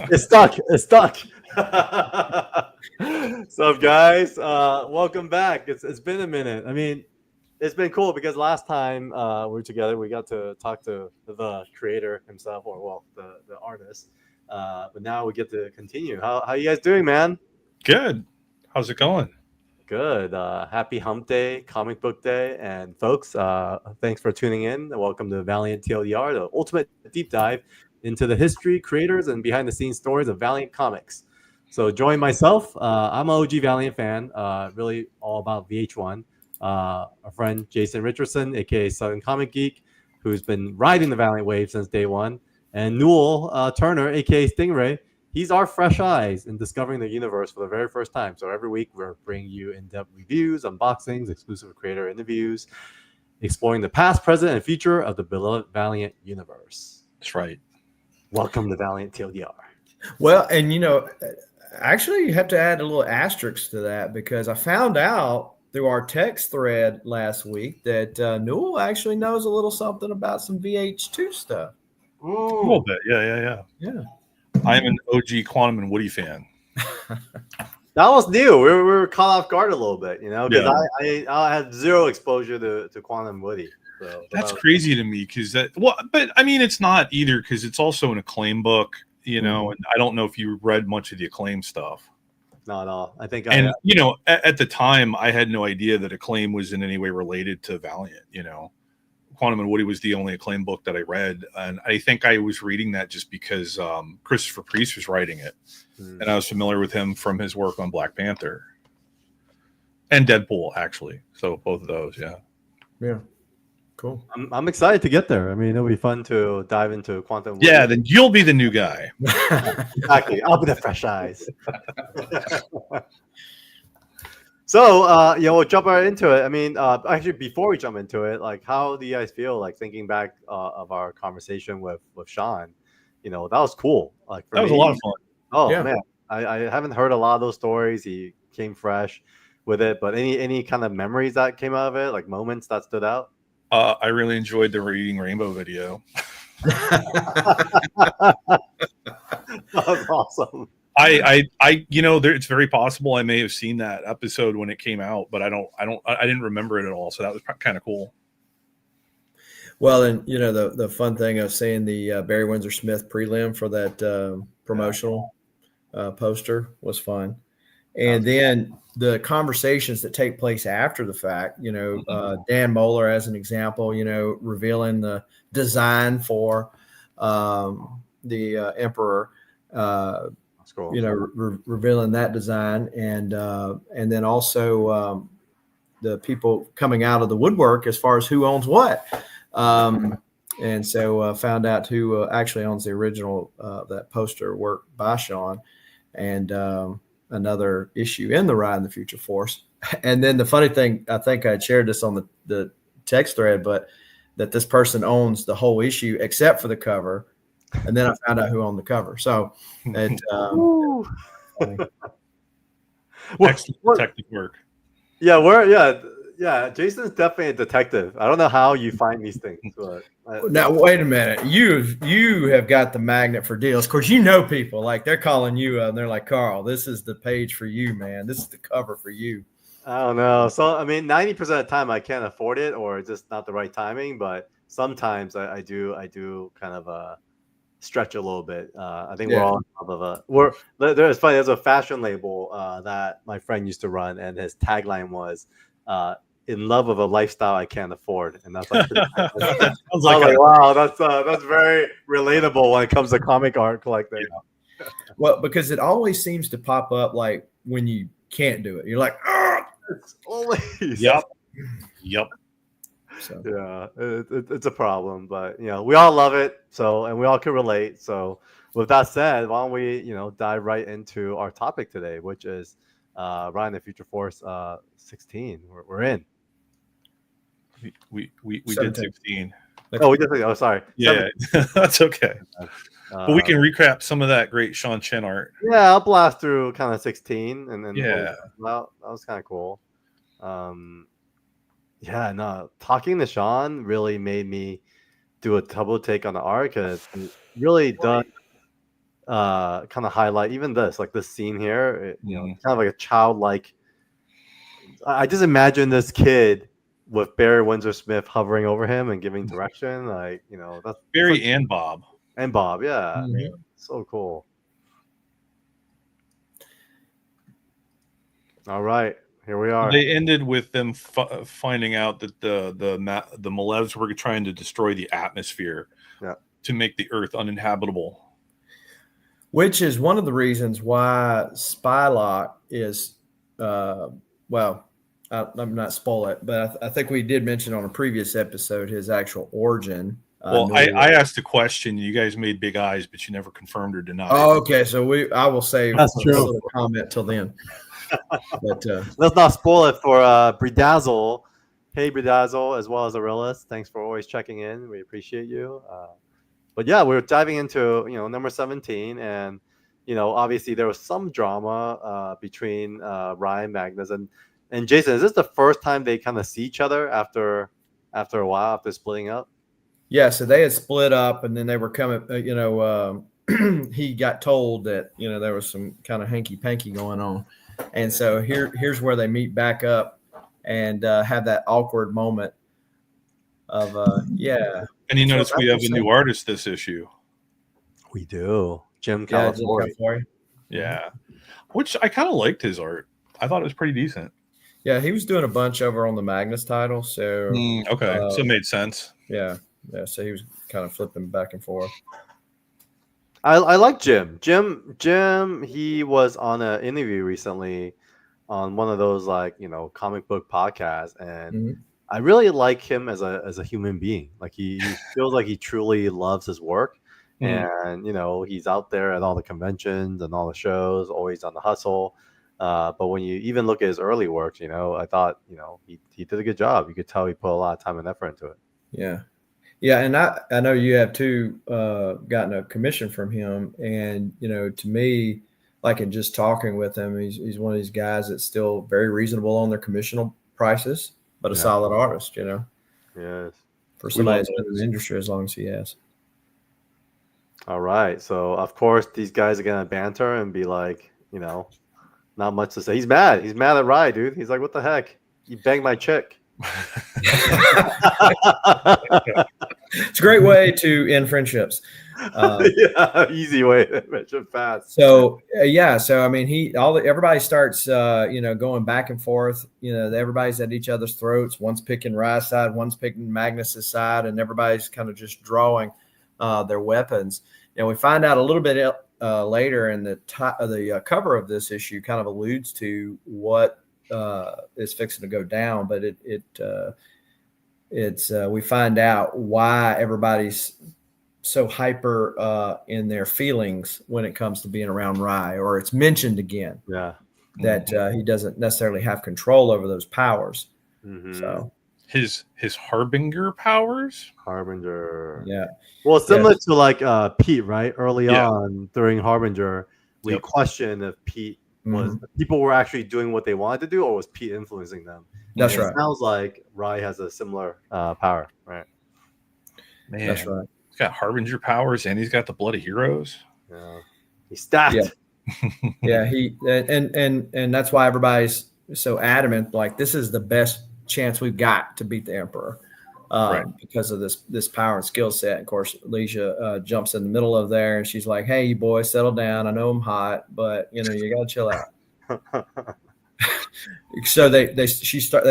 It's stuck. It's stuck. What's up, guys? Welcome back. It's been a minute. I mean, it's been cool because last time we were together, we got to talk to the creator himself, or well, the artist. But now we get to continue. How you guys doing, man? Good. How's it going? Good. Happy Hump Day, Comic Book Day, and folks, thanks for tuning in. Welcome to Valiant TLDR, the ultimate deep dive into the history, creators, and behind-the-scenes stories of Valiant Comics. So, join myself. I'm an OG Valiant fan, really all about VH1. Our friend Jason Richardson, aka Southern Comic Geek, who's been riding the Valiant wave since day one, and Newell Turner, aka Stingray. He's our fresh eyes in discovering the universe for the very first time. So every week we're bringing you in-depth reviews, unboxings, exclusive creator interviews, exploring the past, present, and future of the beloved Valiant universe. That's right. Welcome to Valiant TLDR. Well, and actually, you have to add a little asterisk to that because I found out through our text thread last week that Newell actually knows a little something about some VH2 stuff. A little bit. Yeah. I'm an OG Quantum and Woody fan. That was new. We were caught off guard a little bit, because I had zero exposure to Quantum Woody. So That's crazy to me because but I mean, it's not either because it's also an Acclaim book, and I don't know if you read much of the Acclaim stuff. Not at all. I think at the time, I had no idea that Acclaim was in any way related to Valiant. Quantum and Woody was the only Acclaim book that I read, and I think I was reading that just because Christopher Priest was writing it, and I was familiar with him from his work on Black Panther and Deadpool, actually. So both of those, yeah, cool. I'm excited to get there. I mean, it'll be fun to dive into Quantum Woody. Yeah, then you'll be the new guy. Exactly. I'll be the fresh eyes. So, we'll jump right into it. I mean, actually, before we jump into it, like, how do you guys feel, like, thinking back of our conversation with Sean? That was cool. Like, that was a lot of fun. Oh, yeah. Man, I haven't heard a lot of those stories. He came fresh with it, but any kind of memories that came out of it, like moments that stood out? I really enjoyed the Reading Rainbow video. That was awesome. It's very possible I may have seen that episode when it came out, but I didn't remember it at all. So that was kind of cool. Well, and the fun thing of seeing the Barry Windsor Smith prelim for that promotional poster was fun, and then the conversations that take place after the fact. Dan Moeller, as an example, revealing the design for the Emperor. Cool. Revealing that design, and then also the people coming out of the woodwork as far as who owns what, and so found out who actually owns the original that poster work by Sean, and another issue in the Ride in the Future Force. And then the funny thing, I think I shared this on the text thread, but that this person owns the whole issue except for the cover. And then I found out who owned the cover. So it detective work. Yeah, Jason's definitely a detective. I don't know how you find these things, but now wait a minute. You have got the magnet for deals. Of course, people like they're calling you up and they're like, Carl, this is the page for you, man. This is the cover for you. I don't know. So I mean, 90% of the time I can't afford it, or it's just not the right timing. But sometimes I do kind of stretch a little bit. I think we're all on top of it's funny. There's a fashion label that my friend used to run, and his tagline was "In love with a lifestyle I can't afford," and that's like, wow, that's very relatable when it comes to comic art collecting. Yeah. Well, because it always seems to pop up like when you can't do it, you're like, oh, it's always yep. So. Yeah, it's a problem, but we all love it. So, and we all can relate. So, with that said, why don't we dive right into our topic today, which is Ride in the Future Force 16. We're in. We did 16. Oh, we did. Oh, sorry. Yeah, that's okay. But we can recap some of that great Sean Chen art. Yeah, I'll blast through kind of 16, and then that was kind of cool. Yeah, no, talking to Sean really made me do a double take on the art because it really does kind of highlight even this, like this scene here. You know, Mhm. kind of like a childlike. I just imagine this kid with Barry Windsor Smith hovering over him and giving direction. Like, you know, that's Barry such, and Bob. and Bob. Yeah, Mhm. so cool. All right, here we are. They ended with them finding out that the Malevs were trying to destroy the atmosphere Yeah. to make the Earth uninhabitable. Which is one of the reasons why Spylock is, well, I'm not spoil it, but I think we did mention on a previous episode his actual origin. Well, I asked a question. You guys made big eyes, but you never confirmed or denied. Oh, okay. So I will save That's a true. little comment till then. But Let's not spoil it for Bredazzle. Hey, Bredazzle, as well as Aurelius. Thanks for always checking in. We appreciate you. But yeah, we're diving into, you know, number 17, and you know, obviously there was some drama between Ryan, Magnus, and Jason. Is this the first time they kind of see each other after a while, after splitting up? yeah, so they had split up, and then they were coming. He got told that there was some kind of hanky panky going on, and so here's where they meet back up and have that awkward moment of yeah. And you So notice that's we have a the new same. artist this issue. We do. Jim Yeah, Jim Calafiore. Calafiore. Yeah. Which I kind of liked his art. I thought it was pretty decent. Yeah, he was doing a bunch over on the Magnus title, so Okay. So it made sense. yeah. So he was kind of flipping back and forth. I like Jim. Jim, he was on an interview recently on one of those, like, you know, comic book podcasts, and Mhm. I really like him as a human being. Like he feels like he truly loves his work, Mhm. and you know, he's out there at all the conventions and all the shows, always on the hustle. But when you even look at his early works, you know, I thought, you know, he did a good job. You could tell he put a lot of time and effort into it. Yeah. Yeah, and I know you have too gotten a commission from him, and to me, like in just talking with him, he's one of these guys that's still very reasonable on their commissional prices, but a Yeah. solid artist, Yes. for We somebody love that's been in the industry as long as he has. All right. So of course these guys are gonna banter and be like, you know, not much to say. He's mad. He's mad at Rye, dude. He's like, what the heck? You banged my chick. It's a great way to end friendships. Yeah, easy way to mention fast. So yeah, so I mean, everybody starts going back and forth. Everybody's at each other's throats. One's picking Rye's side, one's picking Magnus's side, and everybody's kind of just drawing their weapons. We find out a little bit later, in the cover of this issue kind of alludes to what is fixing to go down, but we find out why everybody's so hyper in their feelings when it comes to being around Rye, or it's mentioned again that he doesn't necessarily have control over those powers. Mm-hmm. So his Harbinger powers. Harbinger. Yeah. Well, similar to like Pete, right? Early Yeah. on during Harbinger, we questioned if Pete was people were actually doing what they wanted to do, or was Pete influencing them. That's And right. It sounds like Rye has a similar power, right? Man, That's right. He's got Harbinger powers, and he's got the Blood of Heroes. Yeah. He's stacked. Yeah. He and that's why everybody's so adamant. Like, this is the best chance we've got to beat the Emperor, because of this power and skill set. Of course, Alicia jumps in the middle of there, and she's like, "Hey, you boys, settle down. I know I'm hot, but you got to chill out." So they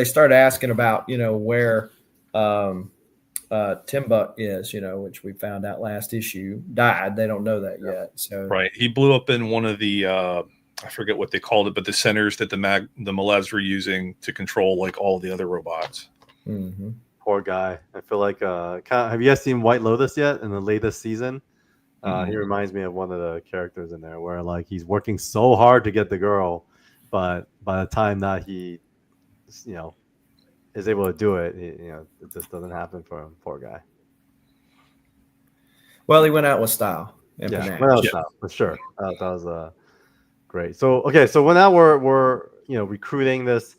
start asking about where Timbuk is, which we found out last issue died. They don't know that yet. So he blew up in one of the I forget what they called it, but the centers that the Malevs were using to control like all the other robots. Mm-hmm. Poor guy. I feel like have you guys seen White Lotus yet in the latest season? He reminds me of one of the characters in there where like he's working so hard to get the girl, but by the time that he is able to do it, it just doesn't happen for him. Poor guy. Well, he went out with style. And style, for sure. That was great. So now we're recruiting this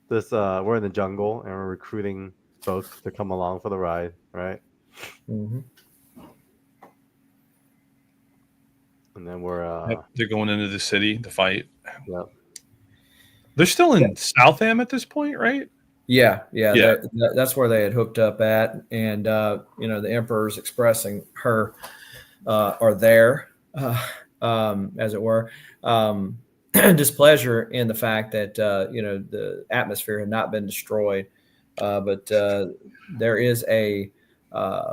we're in the jungle and we're recruiting folks to come along for the ride, right? Mm-hmm. And then we're They're going into the city to fight. Yep. They're still in Southam at this point, right? Yeah. Yeah. That's where they had hooked up at, and the Emperor's expressing her or their, as it were, displeasure in the fact that the atmosphere had not been destroyed, but there is a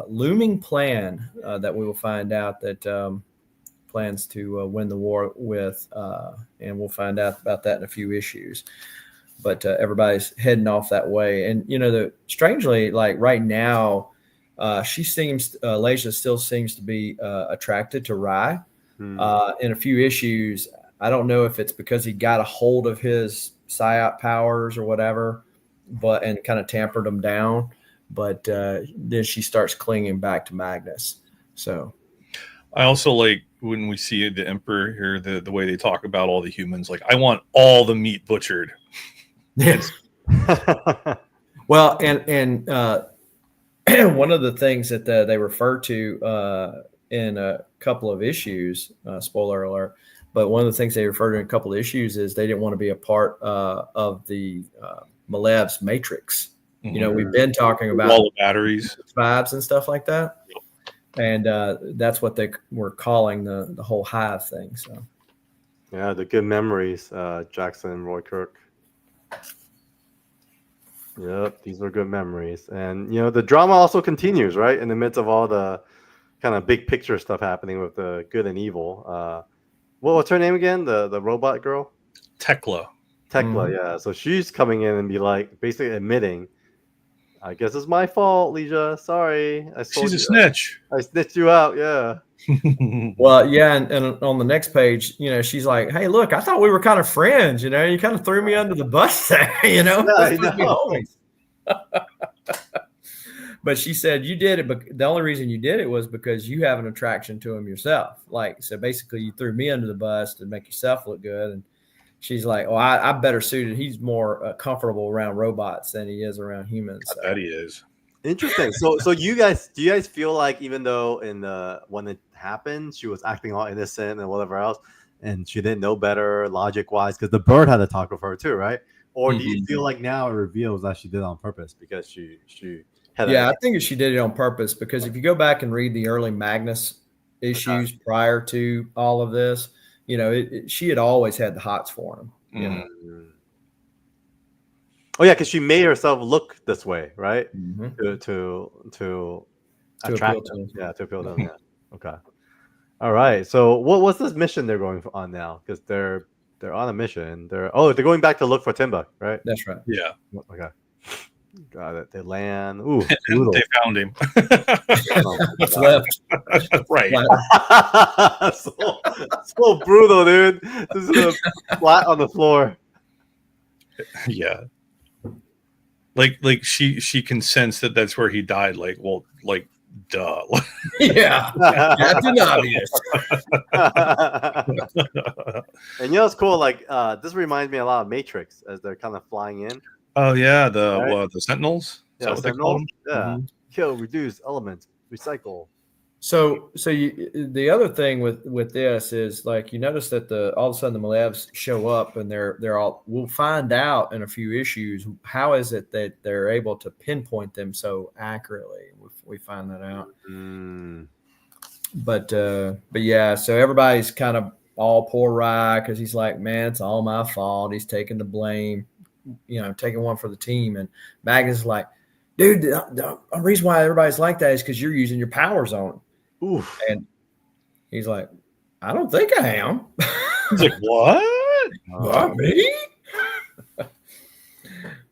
looming plan that we will find out that plans to win the war with, and we'll find out about that in a few issues. But everybody's heading off that way, and strangely, like right now, Leisha still seems to be attracted to Rye. In a few issues, I don't know if it's because he got a hold of his psyop powers or whatever, and kind of tampered them down. But then she starts clinging back to Magnus. So I also like when we see the Emperor here, the way they talk about all the humans. Like, I want all the meat butchered. Yes. Well, and one of the things that they refer to in a couple of issues, spoiler alert, but one of the things they refer to in a couple of issues is they didn't want to be a part of the Malev's Matrix. Mm-hmm. We've been talking about all the batteries, vibes and stuff like that. And that's what they were calling the whole hive thing. So, yeah, the good memories, Jackson and Roy Kirk. Yep, these were good memories. And, the drama also continues, right? In the midst of all the kind of big picture stuff happening with the good and evil. What's her name again? The robot girl? Tldr. Tldr, yeah. So she's coming in and be like, basically admitting, I guess it's my fault, Leisha. Sorry. She's a snitch. I snitched you out, yeah. Well, yeah, and on the next page, she's like, "Hey, look, I thought we were kind of friends. You kind of threw me under the bus there. Yeah, I know. But she said you did it, but the only reason you did it was because you have an attraction to him yourself. Like, so basically, you threw me under the bus to make yourself look good." And she's like, "Oh, I'm better suited. He's more comfortable around robots than he is around humans." I bet he is. Interesting. So do you guys feel like, even though when it happened, she was acting all innocent and whatever else, and she didn't know better logic wise, because the bird had to talk with her too, right? Or do you feel like now it reveals that she did it on purpose because she had I think she did it on purpose, because if you go back and read the early Magnus issues prior to all of this, she had always had the hots for him. Oh yeah, because she made herself look this way, right? Mm-hmm. To attract appeal to them. Yeah, to appeal to them. Yeah. Okay. All right. So what's this mission they're going on now? Because they're on a mission. They're going back to look for Timbuk, right? That's right. Yeah. Okay. Got it. They land. Ooh, brutal. They found him. What's left? Right. so brutal, dude. This is flat on the floor. Yeah. Like she can sense that that's where he died. Like, well, like, duh. Yeah. Captain Obvious. And it's cool. Like, this reminds me a lot of Matrix as they're kind of flying in. Oh yeah, the Sentinels. Yeah, Sentinels. Yeah. Mm-hmm. Kill, reduce, elements, recycle. So the other thing with this is, like, you notice that all of a sudden the Malevs show up, and they're all. We'll find out in a few issues how is it that they're able to pinpoint them so accurately. We find that out. But yeah, so everybody's kind of all poor Rye, because he's like, man, it's all my fault. He's taking the blame, taking one for the team. And Magnus is like, dude, the reason why everybody's like that is because you're using your powers on him. Oof. And he's like, I don't think I am. He's like, what? What, me?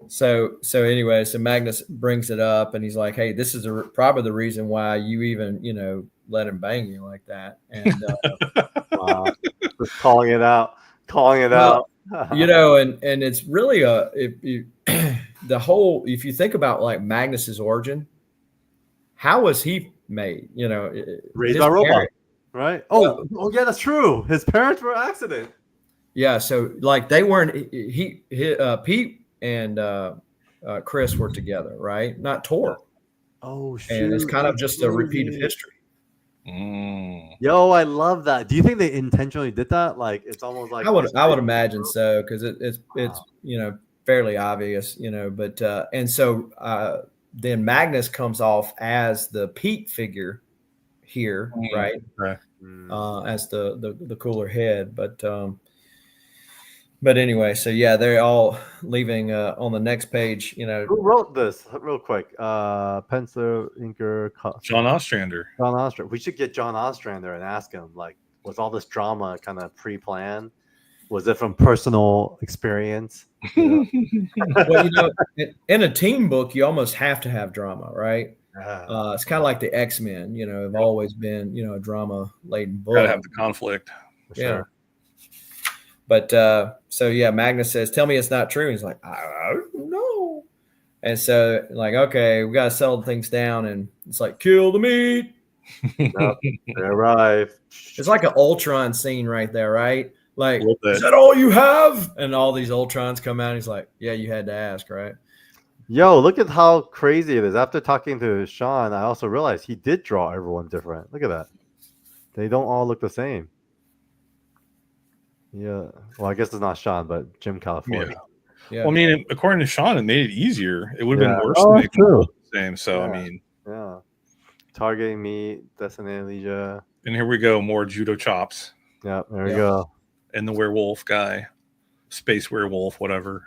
So anyway, so Magnus brings it up, and he's like, hey, this is probably the reason why you even, let him bang you like that. And wow. Just calling it out. And it's really if you think about, like, Magnus's origin, how was he made? Raised by robot, right? Oh yeah, that's true. His parents were an accident. Yeah, so like they weren't. Pete and Chris were together, right? Not Tor. Oh, shoot. And it's kind of just a repeat of history. Yo, I love that. Do you think they intentionally did that? Like, it's almost like I would imagine so, because it's fairly obvious, but and so then Magnus comes off as the Pete figure here, right? Right. As the cooler head, but anyway, so yeah, they're all leaving on the next page. Who wrote this? Real quick, pencil, inker, John Ostrander. John Ostrander. We should get John Ostrander and ask him, like, was all this drama kind of pre-planned? Was it from personal experience? Well, in a team book, you almost have to have drama, right? It's kind of like the X-Men, have always been, a drama-laden book. Gotta have the conflict. For sure. But so yeah, Magnus says, "Tell me it's not true." He's like, "I don't know." And so, like, okay, we got to settle things down, and it's like, kill the meat. Yep, they arrive. It's like an Ultron scene right there, right? Like, Well, is that all you have? And all these Ultrons come out. And he's like, yeah, you had to ask, right? Yo, look at how crazy it is. After talking to Sean, I also realized he did draw everyone different. Look at that. They don't all look the same. Yeah. Well, I guess it's not Sean, but Jim California. Yeah. Well, I mean, according to Sean, it made it easier. It would have been worse Oh, to make them true. look the same. So, I mean, Yeah. Targeting me, Destiny Leisure. and here we go, more judo chops. Yeah, there we go. And the werewolf guy, space werewolf, whatever.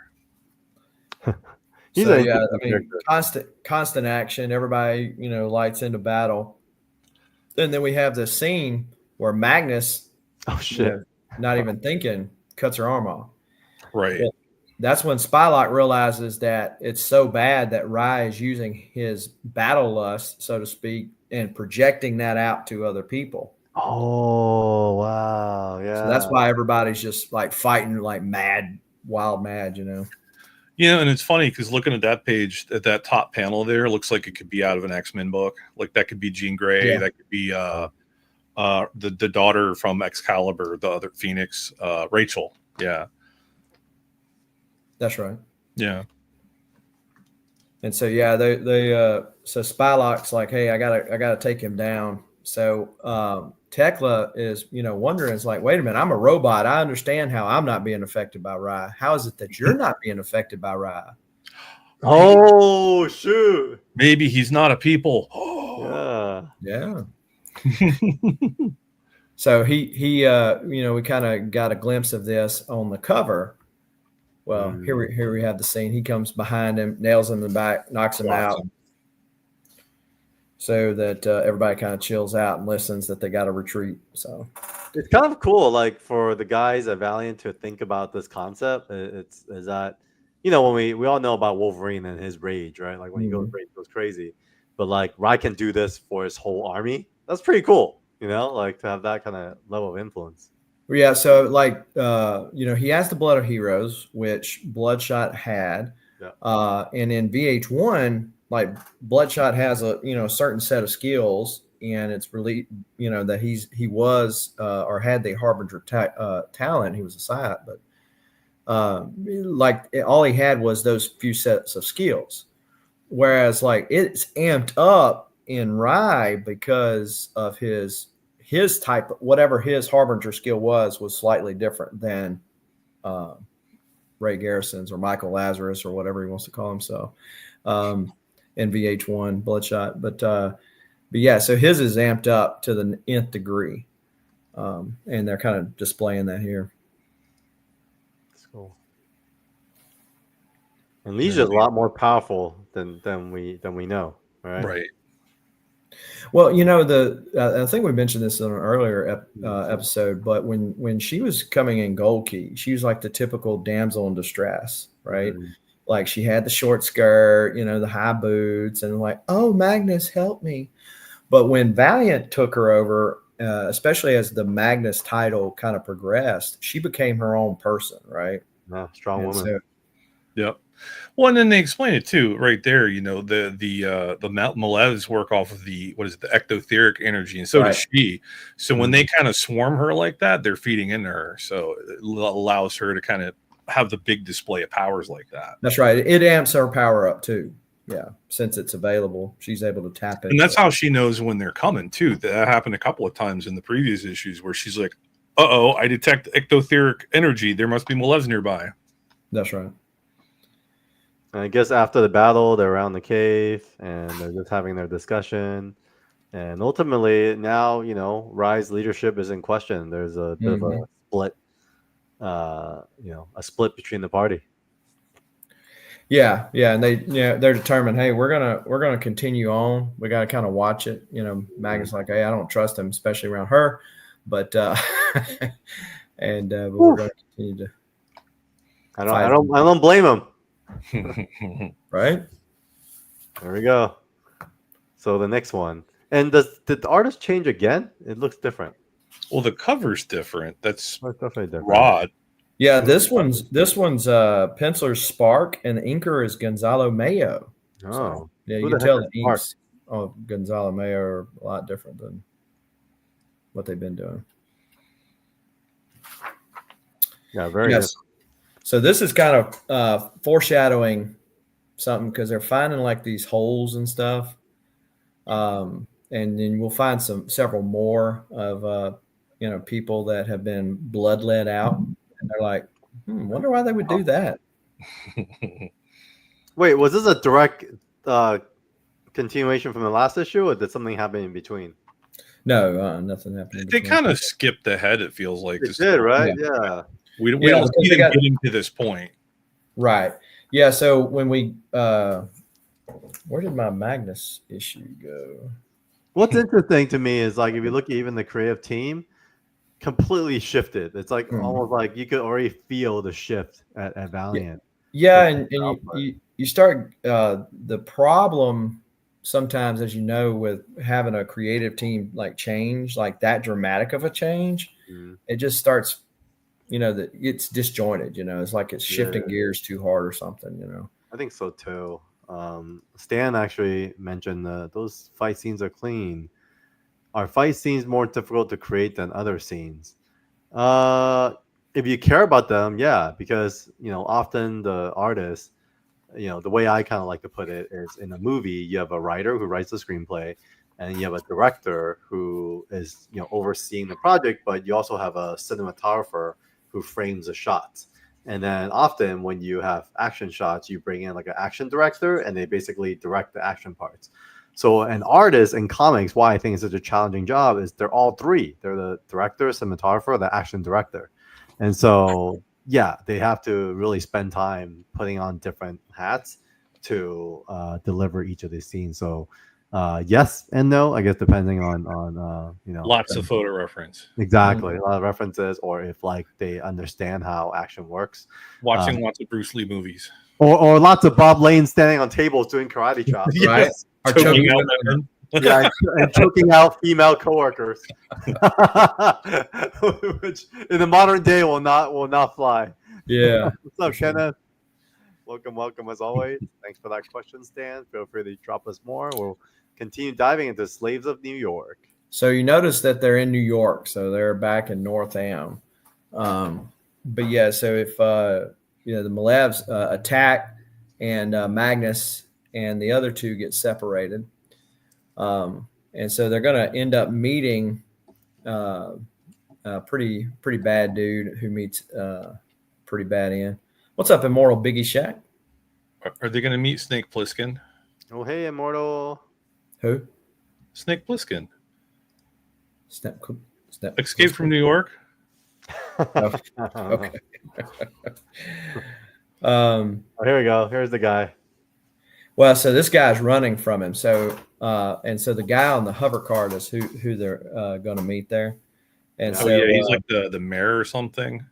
He's So, a yeah, I mean, character. constant action. Everybody, lights into battle. And then we have this scene where Magnus, Oh shit. not even thinking, cuts her arm off. Right. Well, that's when Spylock realizes that it's so bad that Rye is using his battle lust, so to speak, and projecting that out to other people. Oh wow. Yeah. So that's why everybody's just like fighting like mad, wild mad, And it's funny because looking at that page, at that top panel there, looks like it could be out of an X-Men book. Like that could be Jean Grey. Yeah. That could be the daughter from Excalibur, the other Phoenix, Rachel. Yeah. That's right. Yeah. And so yeah, so Spylock's like, hey, I gotta take him down. So Tekla is, wondering, it's like, wait a minute, I'm a robot. I understand how I'm not being affected by Rye. How is it that you're not being affected by Rye? Oh shoot. Maybe he's not a people. Yeah. So he we kind of got a glimpse of this on the cover. Well, here we have the scene. He comes behind him, nails him in the back, knocks him out, so that everybody kind of chills out and listens that they got to retreat. So it's kind of cool, like for the guys at Valiant to think about this concept. Is that when we all know about Wolverine and his rage, right? Like when he goes rage, goes crazy, but like Rye can do this for his whole army. That's pretty cool, like to have that kind of level of influence. Yeah, so like he has the Blood of Heroes, which Bloodshot had, and in VH1, like Bloodshot has a certain set of skills, and it's really that he was or had the Harbinger talent. He was a Psyop, but all he had was those few sets of skills, whereas like it's amped up in Rye because of his type, whatever his Harbinger skill was slightly different than Ray Garrison's or Michael Lazarus or whatever he wants to call himself in VH1 Bloodshot. But yeah, so his is amped up to the nth degree, and they're kind of displaying that here. That's cool. And Leisure is a lot more powerful than we know, right? Right. Well, I think we mentioned this in an earlier episode, but when she was coming in Gold Key, she was like the typical damsel in distress, right? Mm-hmm. Like she had the short skirt, the high boots, and like, oh, Magnus, help me. But when Valiant took her over, especially as the Magnus title kind of progressed, she became her own person, right? Yeah, strong woman. So, yep. Well, and then they explain it too, right there. The Malevs work off of the ectotheric energy, and so does she. So when they kind of swarm her like that, they're feeding into her. So it allows her to kind of have the big display of powers like that. That's right. It amps her power up too. since it's available, she's able to tap into And that's it. how she knows when they're coming too. That happened a couple of times in the previous issues where she's like, "Uh-oh, I detect ectotheric energy. There must be Malev nearby." That's right. And I guess after the battle, they're around the cave and they're just having their discussion. And ultimately, now Rye's leadership is in question. There's a bit of a split, a split between the party. Yeah, and they're determined. Hey, we're gonna continue on. We got to kind of watch it. Magnus like, hey, I don't trust him, especially around her. But and but we're going to continue to. I don't blame him. Right. There we go. So the next one. And did the artist change again? It looks different. Well, the cover's different. That's definitely different. Rod. Yeah, this one's Penciler's Spark, and the inker is Gonzalo Mayo. Oh, so, yeah, you can tell the inks of Gonzalo Mayo are a lot different than what they've been doing. Yeah, very. Yes. So this is kind of foreshadowing something because they're finding like these holes and stuff, and then we'll find several more of people that have been bloodlet out. And they're like, wonder why they would do that. Wait, was this a direct continuation from the last issue, or did something happen in between? No, nothing happened. They kind of skipped ahead, it feels like. They did, right? Yeah. We don't see them getting to this point. Right. Yeah, so when we where did my Magnus issue go? What's interesting to me is like if you look at even the creative team, completely shifted. It's like almost like you could already feel the shift at Valiant. Yeah, and you start the problem sometimes, as you know, with having a creative team like change, like that dramatic of a change, it just starts, that it's disjointed. It's like it's shifting gears too hard or something. I think so too. Stan actually mentioned those fight scenes are clean. Are fight scenes more difficult to create than other scenes? If you care about them, yeah, because often the artist, the way I kind of like to put it is in a movie you have a writer who writes the screenplay, and you have a director who is overseeing the project, but you also have a cinematographer who frames the shots. And then often when you have action shots, you bring in like an action director, and they basically direct the action parts. So an artist in comics, why I think it's such a challenging job is they're all three. They're the director, cinematographer, the action director. And so, yeah, they have to really spend time putting on different hats to deliver each of these scenes. So yes and no, I guess, depending on lots of photo reference. Exactly. A lot of references, or if like they understand how action works. Watching lots of Bruce Lee movies. Or lots of Bob Lane standing on tables doing karate chops. Right. Or choking out women. Yeah, and choking out female coworkers, which in the modern day will not fly. Yeah. What's up, Kenneth? Welcome as always. Thanks for that question, Stan. Feel free to drop us more. We'll continue diving into Slaves of New York. So you notice that they're in New York, so they're back in North Am. But yeah, so if the Malevs attack and Magnus and the other two get separated. And so they're going to end up meeting a pretty bad dude who meets pretty bad end. What's up, Immortal Biggie Shack? Are they going to meet Snake Plissken? Oh, hey, Immortal. Who? Snake Plissken. Snap Escape from New York. Oh, okay. Here we go. Here's the guy. Well, so this guy's running from him. So and so the guy on the hover cart is who they're going to meet there. And so he's like the mayor or something.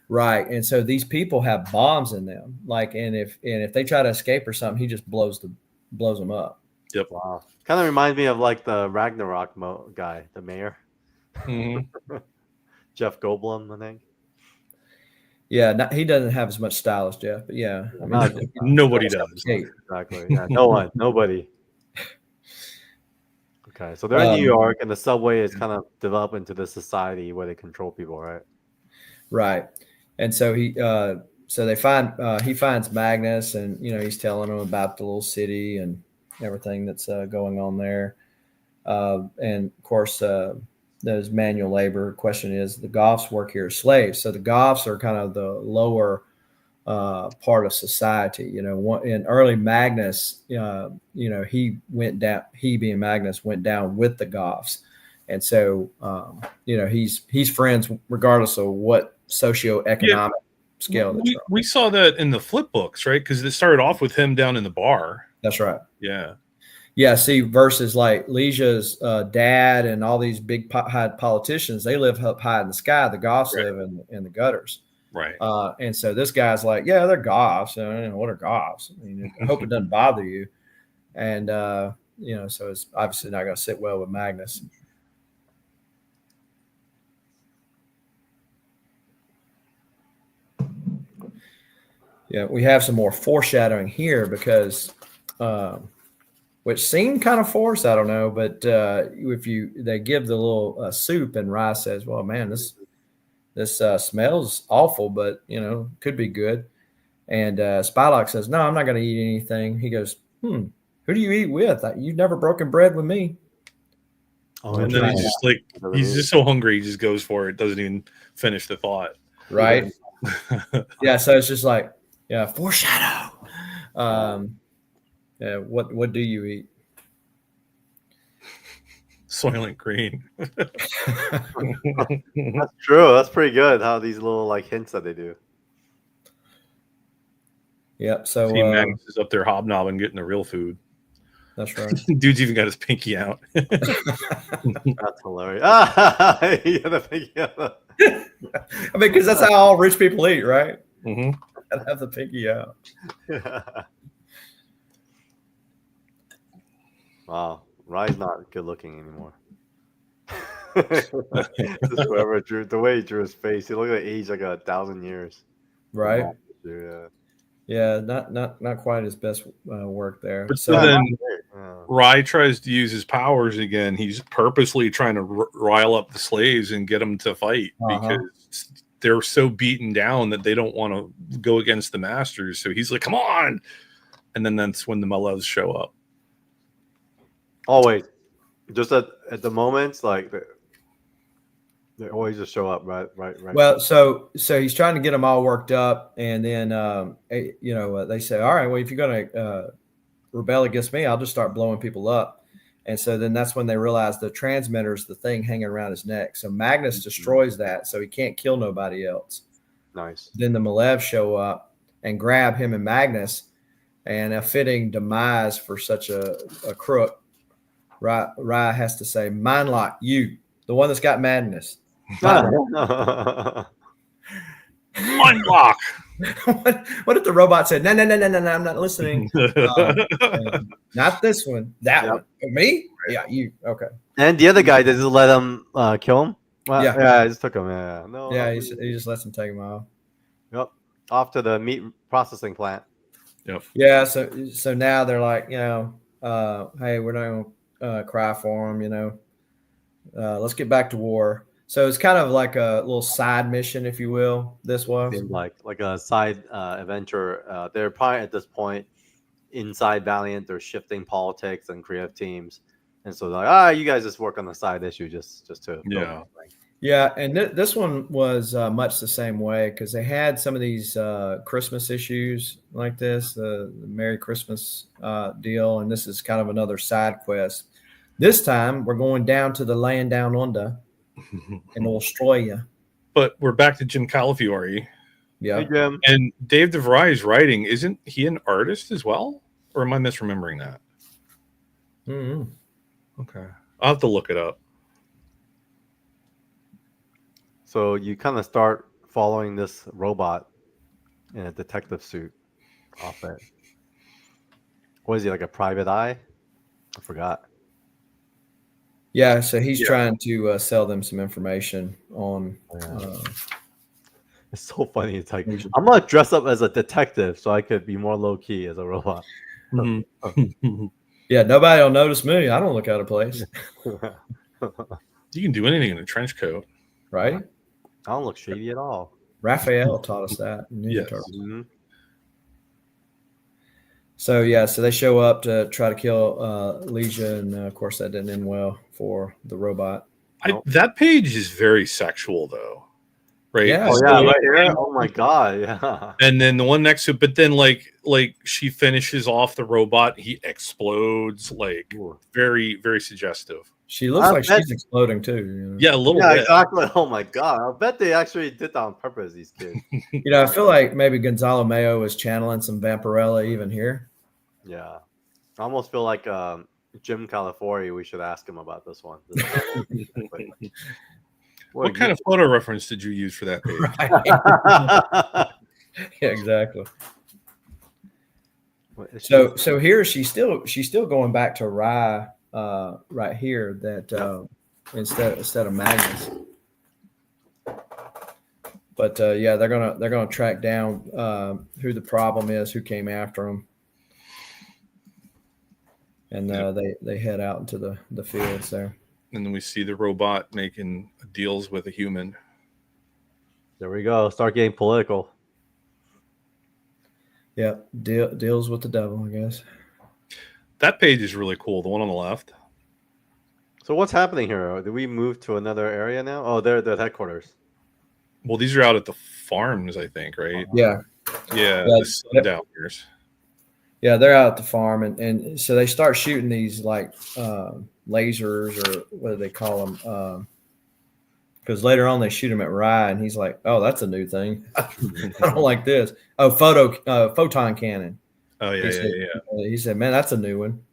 Right. And so these people have bombs in them. Like, and if they try to escape or something, he just blows them up. Yep. Wow. Kind of reminds me of like the Ragnarok guy, the mayor. Mm-hmm. Jeff Goldblum, I think. Yeah, he doesn't have as much style as Jeff, but yeah. I mean, nobody does. Exactly. Yeah, no one. Nobody. Okay, so they're in New York, and the subway is kind of developed into this society where they control people, right? Right. And so so they find he finds Magnus, and he's telling him about the little city and everything that's going on there. And of course, there's manual labor. Question is, the Goths work here as slaves, so the Goths are kind of the lower part of society. In early Magnus, he went down. He being Magnus went down with the Goths, and so he's friends regardless of what socioeconomic scale. We saw that in the flip books, right? Because it started off with him down in the bar. That's right. Yeah. Yeah, see, versus like Lysia's dad and all these big politicians, they live up high in the sky. The Goths live in the gutters. Right. And so this guy's like, yeah, they're Goths. What are Goths? I hope it doesn't bother you. And, so it's obviously not going to sit well with Magnus. Yeah, we have some more foreshadowing here because which seemed kind of forced, I don't know, but they give the little soup, and Rye says, well, man, this smells awful, but could be good. And Spylock says, no, I'm not going to eat anything. He goes, who do you eat with? You've never broken bread with me. Oh, and then he's just so hungry, he just goes for it, doesn't even finish the thought. Right. Yeah, so it's just like, yeah, foreshadow. Yeah, what do you eat? Soylent Green. That's true. That's pretty good. How these little hints that they do. Yep. So Magnus is up there hobnobbing, getting the real food. That's right. Dude's even got his pinky out. That's hilarious. Yeah, the pinky out. I mean, because that's how all rich people eat, right? Mm-hmm. Gotta have the pinky out. Wow, Rye's not good looking anymore. Just whoever drew the way he drew his face, he looked like aged like 1,000 years. Right. Yeah. Yeah, not quite his best work there. But so then Rye tries to use his powers again. He's purposely trying to rile up the slaves and get them to fight because they're so beaten down that they don't want to go against the masters. So he's like, "Come on!" And then that's when the Malevs show up. Oh wait, just at the moments they always just show up, right. Well, so he's trying to get them all worked up, and then they say, all right, well, if you're going to rebel against me, I'll just start blowing people up. And so then that's when they realize the transmitter is the thing hanging around his neck. So Magnus destroys that, so he can't kill nobody else. Nice. Then the Malevs show up and grab him and Magnus, and a fitting demise for such a crook. Rye has to say, Mindlock, you, the one that's got madness. Mindlock. What if the robot said, no, I'm not listening. Not this one, that one. Me? Yeah, you. Okay. And the other guy, does it let him kill him? Well, yeah, I just took him. Yeah, no. Yeah, he just lets him take him off. Yep, off to the meat processing plant. Yep. Yeah, so now they're like, hey, we're not gonna cry for him. Let's get back to war. So it's kind of like a little side mission, if you will. This was seemed like a side adventure. They're probably at this point inside Valiant. They're shifting politics and creative teams, and so they're like, you guys just work on the side issue, just to yeah. And this one was much the same way because they had some of these Christmas issues like this, the Merry Christmas deal, and this is kind of another side quest. This time we're going down to the land down under in Australia. But we're back to Jim Calafiore. Yeah. Hey, Jim. And Dave DeVry's writing, isn't he an artist as well? Or am I misremembering that? Mm-hmm. Okay. I'll have to look it up. So you kind of start following this robot in a detective suit off it. What is he, like a private eye? I forgot. Yeah, so he's trying to sell them some information on. It's so funny. It's like, I'm gonna dress up as a detective so I could be more low key as a robot. Mm-hmm. Yeah, nobody will notice me. I don't look out of place. You can do anything in a trench coat, right? I don't look shady at all. Raphael taught us that. Ninja Yes. Turtles. Mm-hmm. So yeah, so they show up to try to kill Leisha, and of course that didn't end well for the robot. That page is very sexual, though, right? Yeah. Oh So, yeah, right here. Oh my god, yeah. and then the one next to it, but then like she finishes off the robot, he explodes, like Ooh. very, very suggestive. She looks I like bet- she's exploding too. You know? Yeah, a little Yeah, bit. exactly. Oh my god, I bet they actually did that on purpose. These kids. You know, I feel like maybe Gonzalo Mayo was channeling some Vampirella even here. Yeah, I almost feel like Jim California. We should ask him about this one. What kind of photo reference did you use for that page? Right. Yeah, exactly. So here she's still going back to Rye right here that instead of Magnus. But yeah, they're gonna track down who the problem is, who came after them, and they head out into the fields there. And then we see the robot making deals with a human. There we go. Start getting political. Yeah, deals with the devil, I guess. That page is really cool. The one on the left. So what's happening here? Did we move to another area now? Oh, they're the headquarters. Well, these are out at the farms, I think, right? Yeah. Yeah, the sundowners. Yeah, they're out at the farm, and so they start shooting these like lasers, or what do they call them? Because later on they shoot him at Rye, and he's like, "Oh, that's a new thing. I don't like this." Oh, photon cannon. Oh yeah. He said, "Man, that's a new one."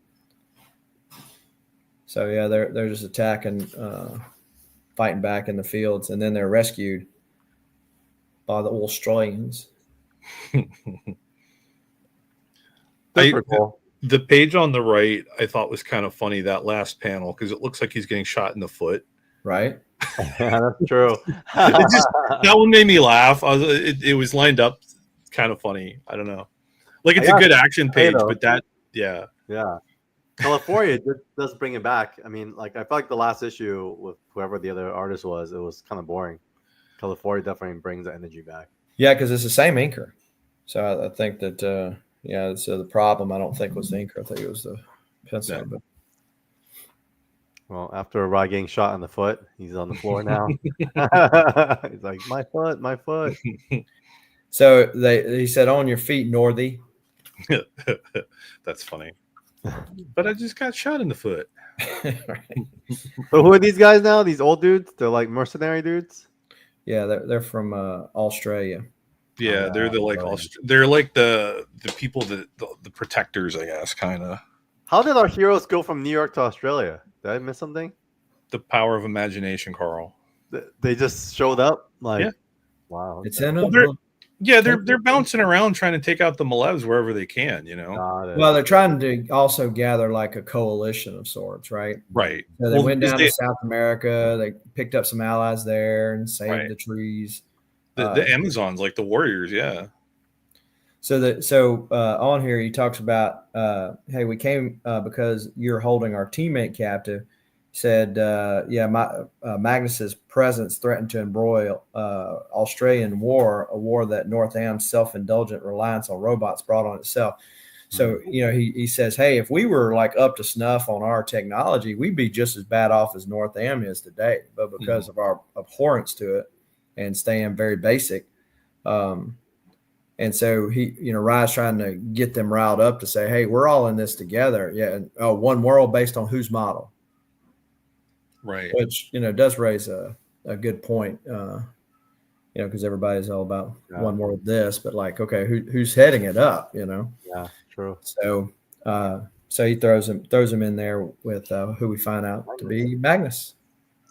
So yeah, they're just attacking, fighting back in the fields, and then they're rescued by the Australians. The page on the right, I thought was kind of funny, that last panel, because it looks like he's getting shot in the foot. Right? Yeah, that's true. That one made me laugh. It was lined up kind of funny. I don't know. Like, it's a good action page, but that, yeah. California does bring it back. I mean, like, I felt like the last issue with whoever the other artist was, it was kind of boring. California definitely brings the energy back. Yeah, because it's the same inker. So I think that, so the problem, I don't think was the inker. I think it was the pencil. Yeah. But. Well, after Rye getting shot in the foot, he's on the floor now. He's like, my foot. So he said, "On your feet, Northy." That's funny. But I just got shot in the foot. Right. So who are these guys now? These old dudes? They're like mercenary dudes? Yeah, they're from Australia. Yeah, they're they're like the people that the protectors, I guess, kind of. How did our heroes go from New York to Australia? Did I miss something? The power of imagination, Carl. They just showed up, like, yeah. Wow. It's in they're bouncing around trying to take out the Malevs wherever they can, you know. Well, they're trying to also gather like a coalition of sorts, right? Right. So they went down to South America. They picked up some allies there and saved the trees. The Amazons, like the warriors, yeah. So on here he talks about, hey, we came because you're holding our teammate captive. He said, Magnus's presence threatened to embroil Australian war, a war that North Am's self-indulgent reliance on robots brought on itself. So, he says, hey, if we were like up to snuff on our technology, we'd be just as bad off as North Am is today. But because of our abhorrence to it and staying very basic, and so Rye's trying to get them riled up to say, hey, we're all in this together. Yeah. And, one world based on whose model? Right. Which, does raise a good point, because everybody's all about one world this, but like, okay, who's heading it up, Yeah, true. So he throws him in there with who we find out to be Magnus.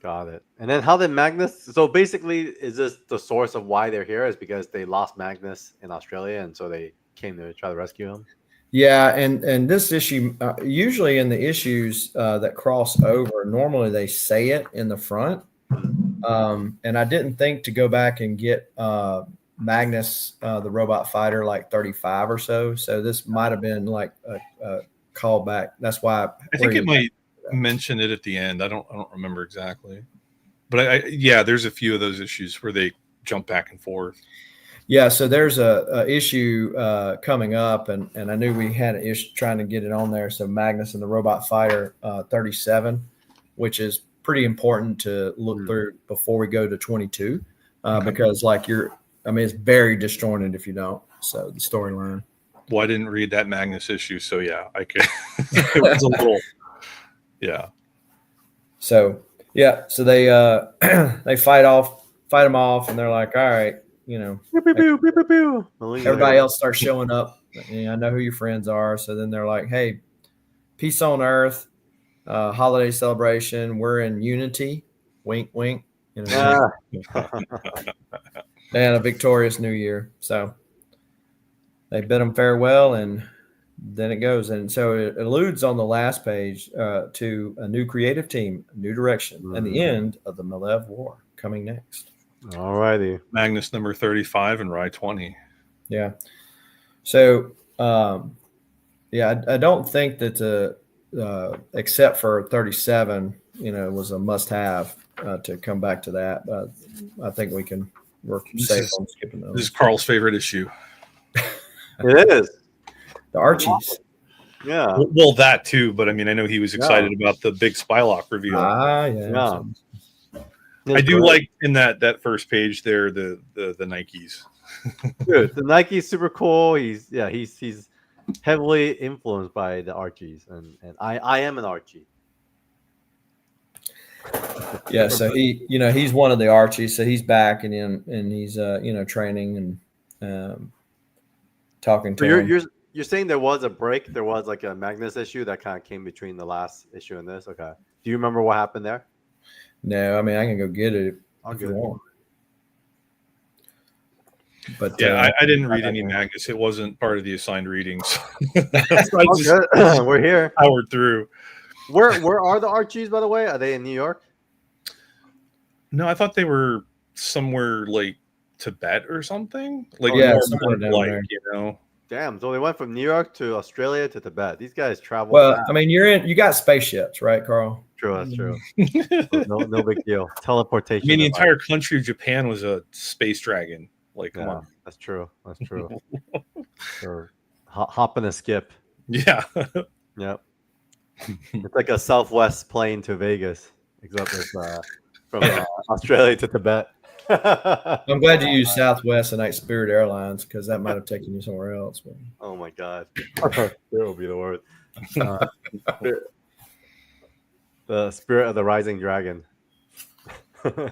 Got it. And then how did Magnus? So basically, is this the source of why they're here? Is because they lost Magnus in Australia, and so they came to try to rescue him? Yeah, and this issue, usually in the issues that cross over, normally they say it in the front. And I didn't think to go back and get Magnus, the robot fighter, like 35 or so. So this might have been like a callback. That's why I think it might mention it at the end. I don't remember exactly. But there's a few of those issues where they jump back and forth. Yeah, so there's a issue coming up, and I knew we had an issue trying to get it on there. So Magnus and the Robot Fighter 37, which is pretty important to look through before we go to 22, because it's very disjointed if you don't. So the storyline. Well, I didn't read that Magnus issue, so yeah, I could. It was a little, yeah. So they they fight them off, and they're like, all right. Everybody else starts showing up. I know who your friends are. So then they're like, hey, peace on earth, holiday celebration. We're in unity. Wink, wink. And a victorious new year. So they bid them farewell, and then it goes. And so it alludes on the last page to a new creative team, a new direction, and the end of the Malev War coming next. All righty. Magnus number 35 and Rye 20. Yeah. So, I don't think that except for 37, was a must-have to come back to that. But I think we're safe on skipping those. This is Carl's favorite issue. It is. The Archies. Yeah. Well, that too, but I mean, I know he was excited about the big Spylock reveal. Yeah. I do like in that first page there the Nikes. Dude, the Nike's super cool. He's heavily influenced by the Archies, and I am an Archie. Yeah, so he's one of the Archies, so he's back and he's training and talking to him. You're saying there was a break? There was like a Magnus issue that kind of came between the last issue and this? Okay. Do you remember what happened there? No, I mean I can go get it if you want. But yeah, I didn't read any Magnus. It wasn't part of the assigned readings. We're here. Powered through. Where are the Archies, by the way? Are they in New York? No, I thought they were somewhere like Tibet or something. Like somewhere down there. Damn, so they went from New York to Australia to Tibet. These guys travel. Well, fast. I mean, you got spaceships, right, Carl? True, that's true. no big deal. Teleportation. I mean, the entire country of Japan was a space dragon. Like, come on. That's true. Or hop and a skip. Yeah. Yep. It's like a Southwest plane to Vegas, except it's from Australia to Tibet. I'm glad you used Southwest and not Spirit Airlines because that might have taken you somewhere else. But. Oh my God, it will be the word. The spirit of the rising dragon. All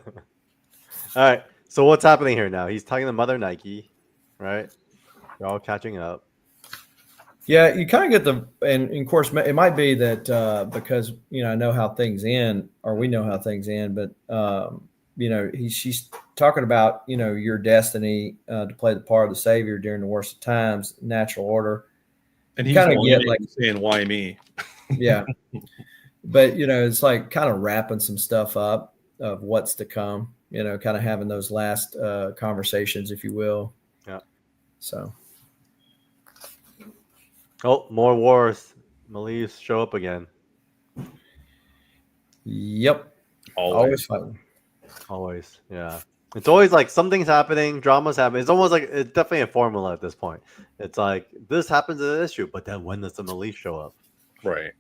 right, so what's happening here now? He's talking to Mother Nike, right? They're all catching up. Yeah, you kind of get and of course it might be that because I know how things end, or we know how things end, but she's talking about your destiny to play the part of the savior during the worst of times, natural order, and he's kind of get like saying, "Why me?" Yeah, but it's like kind of wrapping some stuff up of what's to come. Kind of having those last conversations, if you will. Yeah. So. Oh, more wars. Malise show up again. Yep. Always fighting. Always, yeah. It's always like something's happening, drama's happening. It's almost like it's definitely a formula at this point. It's like this happens in an issue, but then when does the Malise show up? Right.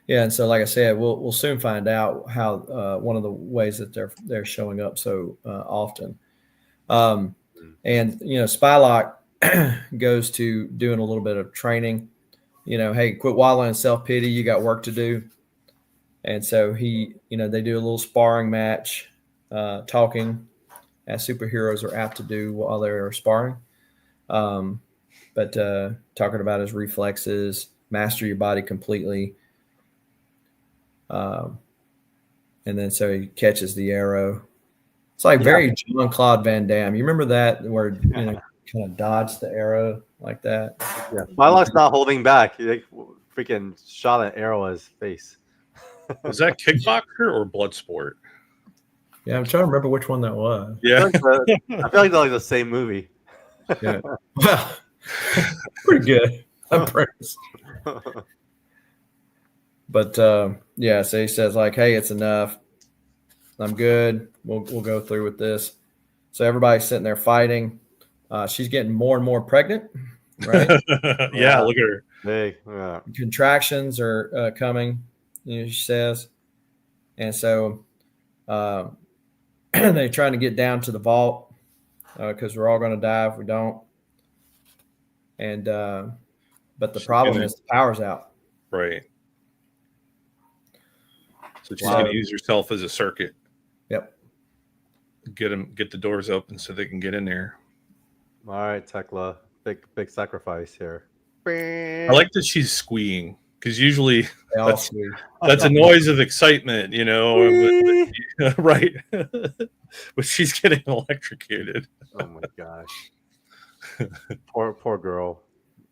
Yeah, and so like I said, we'll soon find out how one of the ways that they're showing up so often. And Spylock goes to doing a little bit of training. Hey, quit wallowing in self-pity. You got work to do. And so they do a little sparring match, talking as superheroes are apt to do while they're sparring. But talking about his reflexes, master your body completely. And then so he catches the arrow. It's like very Jean-Claude Van Damme. You remember that where, kind of dodged the arrow like that? Yeah. Spylock's not holding back. He freaking shot an arrow at his face. Was that Kickboxer or Bloodsport? Yeah, I'm trying to remember which one that was. Yeah. I feel like they're like the same movie. Yeah. Well, pretty good. I'm impressed. But so he says like, hey, it's enough. I'm good. We'll go through with this. So everybody's sitting there fighting. She's getting more and more pregnant, right? Yeah, look at her. Big. Yeah. Contractions are coming, she says. And so they're trying to get down to the vault because we're all going to die if we don't. And but the problem is the power's out. Right. So she's going to use herself as a circuit. Yep. Get the doors open so they can get in there. All right, Tekla. Big sacrifice here. I like that she's squeeing because usually That's a noise of excitement, but, right? But she's getting electrocuted. Oh my gosh. poor girl.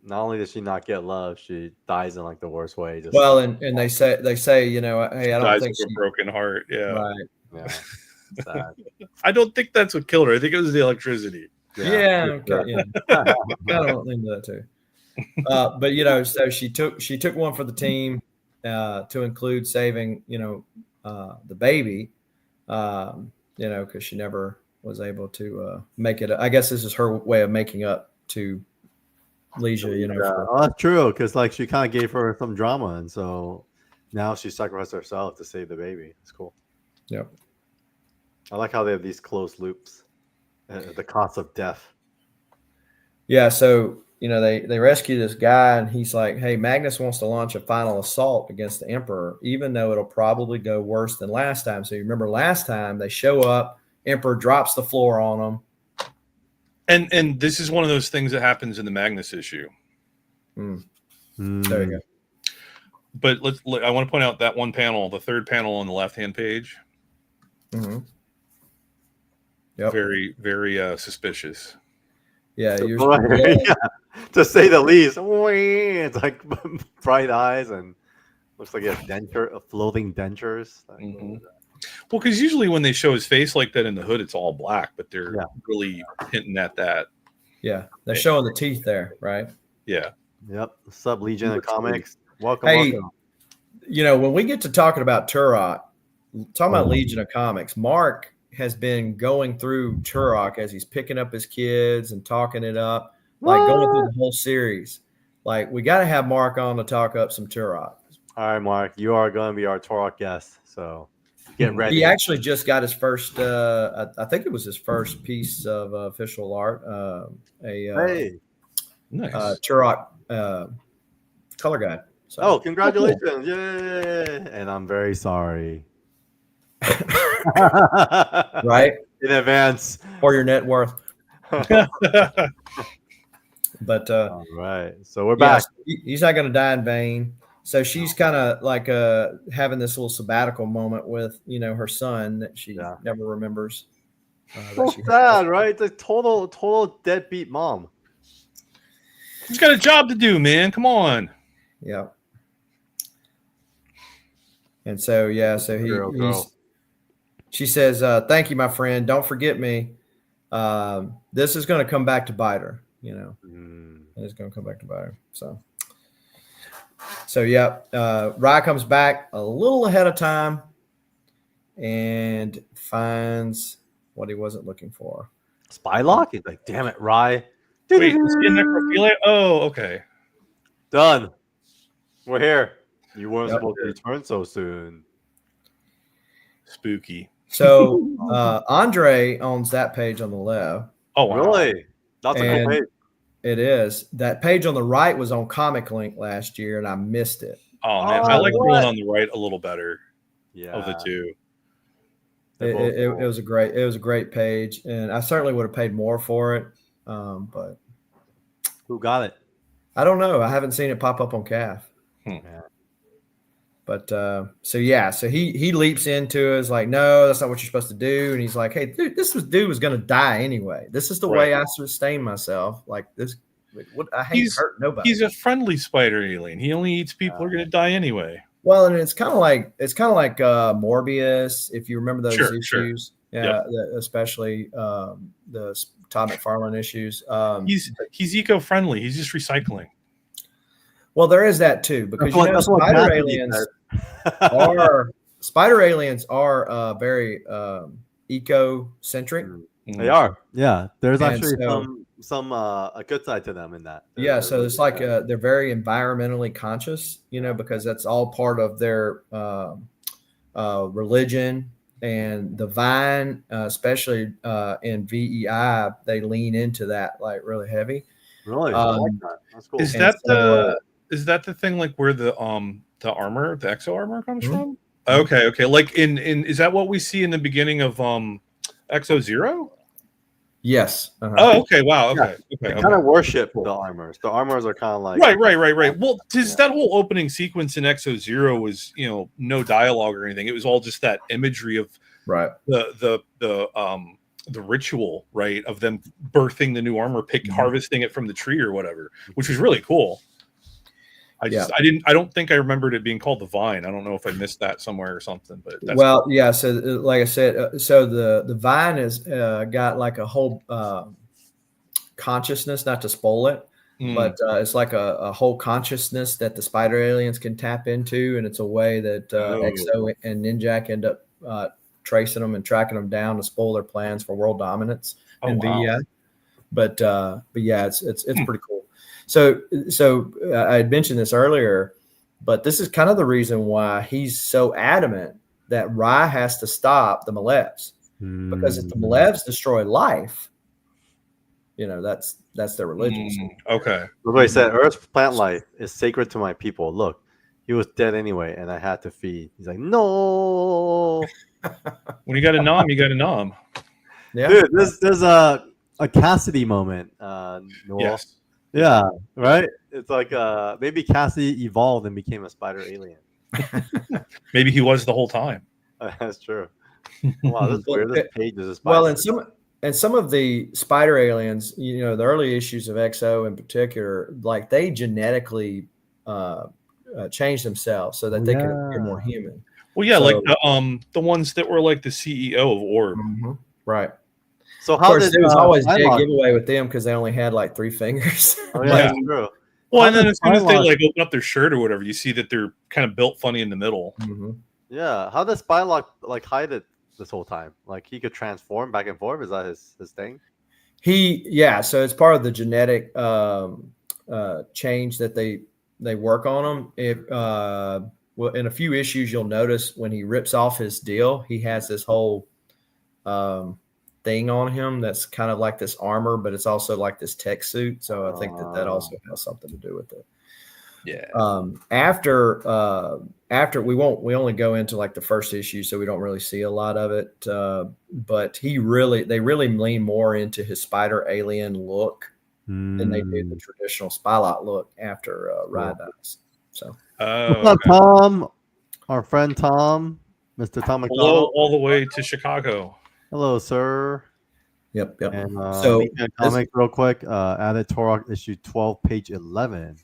Not only does she not get love, she dies in like the worst way. Well, and they say, hey, I don't think she dies with a broken heart. Yeah. Right. Yeah. Sad. I don't think that's what killed her. I think it was the electricity. Yeah. Okay. Yeah. I don't think that too. But so she took one for the team to include saving the baby, because she never was able to make it. I guess this is her way of making up to Leisha. That's true, because like she kind of gave her some drama, and so now she sacrificed herself to save the baby. It's cool. Yep. I like how they have these closed loops at the cost of death. Yeah. So they rescue this guy, and he's like, "Hey, Magnus wants to launch a final assault against the Emperor, even though it'll probably go worse than last time." So you remember last time they show up, Emperor drops the floor on them. And this is one of those things that happens in the Magnus issue. There you go. But I want to point out that one panel, the third panel on the left-hand page. Mm-hmm. Yep. Very, very suspicious. Yeah, to say the least. It's like bright eyes and looks like a floating dentures. Mm-hmm. Well, because usually when they show his face like that in the hood, it's all black, but they're really hinting at that. Yeah, they're showing the teeth there, right? Yeah. Yep. Sub Legion of Comics. Welcome. Hey, when we get to talking about Turok, talking about Legion of Comics, Mark has been going through Turok as he's picking up his kids and talking it up, like going through the whole series. Like, we got to have Mark on to talk up some Turok. All right, Mark, you are going to be our Turok guest, so get ready. He actually just got his first, I think it was his first piece of official art, nice. Turok color guide. So. Congratulations. Cool. Yay. And I'm very sorry. Right? In advance. For your net worth. But all right. So we're back. He's not going to die in vain. So she's kind of like having this little sabbatical moment with, her son that she never remembers. So sad, right? The total deadbeat mom. She's got a job to do, man. Come on. Yeah. And so, she says, "Thank you, my friend. Don't forget me. This is going to come back to bite her, It's going to come back to bite her. So Rye comes back a little ahead of time and finds what he wasn't looking for. Spylock? He's like, damn it, Rye. Wait, is he a necrophiliac? Oh, okay. Done. We're here. You weren't supposed to return so soon. Spooky. So Andre owns that page on the left. Oh, wow. Really? That's a cool page. It is. That page on the right was on Comic Link last year, and I missed it. Oh, man. I like the one on the right a little better of the two. It was a great page, and I certainly would have paid more for it. But who got it? I don't know. I haven't seen it pop up on CAF. Yeah. But so he leaps into it. It's like, no, that's not what you're supposed to do. And he's like, hey, dude, dude was going to die anyway. This is the way I sustain myself. Like this, I hate hurt nobody. He's a friendly spider alien. He only eats people who are going to die anyway. Well, and it's kind of like Morbius, if you remember those issues. Sure. Yeah, especially the Todd McFarlane issues. He's eco-friendly. He's just recycling. Well, there is that too, because spider aliens are very eco-centric, They are. Yeah. There's And actually so- some a good side to them in that. Yeah, They're so really it's like good. they're very environmentally conscious, because that's all part of their religion. And the Vine, especially in VEI, they lean into that like really heavy. Really? I like that. That's cool. Is And that so, is that the thing like where the armor, the exo armor comes Mhm. from? Okay, okay. Like in is that what we see in the beginning of Exo Zero? yes. Uh-huh. Oh, okay. Wow. Okay. Yeah. Okay. They Okay. kind of worship the armors. The armors are kind of like Right. Well, Yeah. that whole opening sequence in Exo Zero was, no dialogue or anything. It was all just that imagery of Right. the ritual, right, of them birthing the new armor, harvesting it from the tree or whatever, which was really cool. I don't think I remembered it being called the Vine. I don't know if I missed that somewhere or something, but that's Well, cool. yeah. So, like I said, so the Vine is got like a whole consciousness. Not to spoil it, but it's like a whole consciousness that the spider aliens can tap into, and it's a way that Exo and Ninjak end up tracing them and tracking them down to spoil their plans for world dominance in VEI. But yeah, it's pretty cool. So I had mentioned this earlier, but this is kind of the reason why he's so adamant that Rye has to stop the Malevs, because if the Malevs destroy life, that's their religion. Okay. Nobody said Earth's plant life is sacred to my people. Look, he was dead anyway, and I had to feed. He's like, no. When you got a nom, you got a nom. Yeah, dude. There's a Cassidy moment. Noel. Yes. Yeah. Right. It's like maybe Cassidy evolved and became a spider alien. Maybe he was the whole time. That's true. Wow, this is weird. This page is a spider. Well, and some of the spider aliens, the early issues of XO in particular, like they genetically change themselves so that they can appear more human. Well, yeah, like the ones that were like the CEO of Orb. Right. So of course, there was always a dead giveaway with them because they only had like 3 fingers. Oh, yeah, that's true. Well, and then as soon as they like open up their shirt or whatever, you see that they're kind of built funny in the middle. Yeah. How does Spylock like hide it this whole time? Like he could transform back and forth. Is that his thing? So it's part of the genetic change that they work on them. Well, in a few issues, you'll notice when he rips off his deal, he has this whole thing on him that's kind of like this armor, but it's also like this tech suit. So I think that also has something to do with it. Yeah. After we only go into like the first issue, so we don't really see a lot of it. But they really lean more into his spider alien look than they do the traditional Spylock look after Rye dies. So what's up, Tom? Our friend Tom, Mr. Tom McDonald, all the way to Chicago. Hello, sir. Yep. And so comic real quick. Added Torok issue 12, page 11.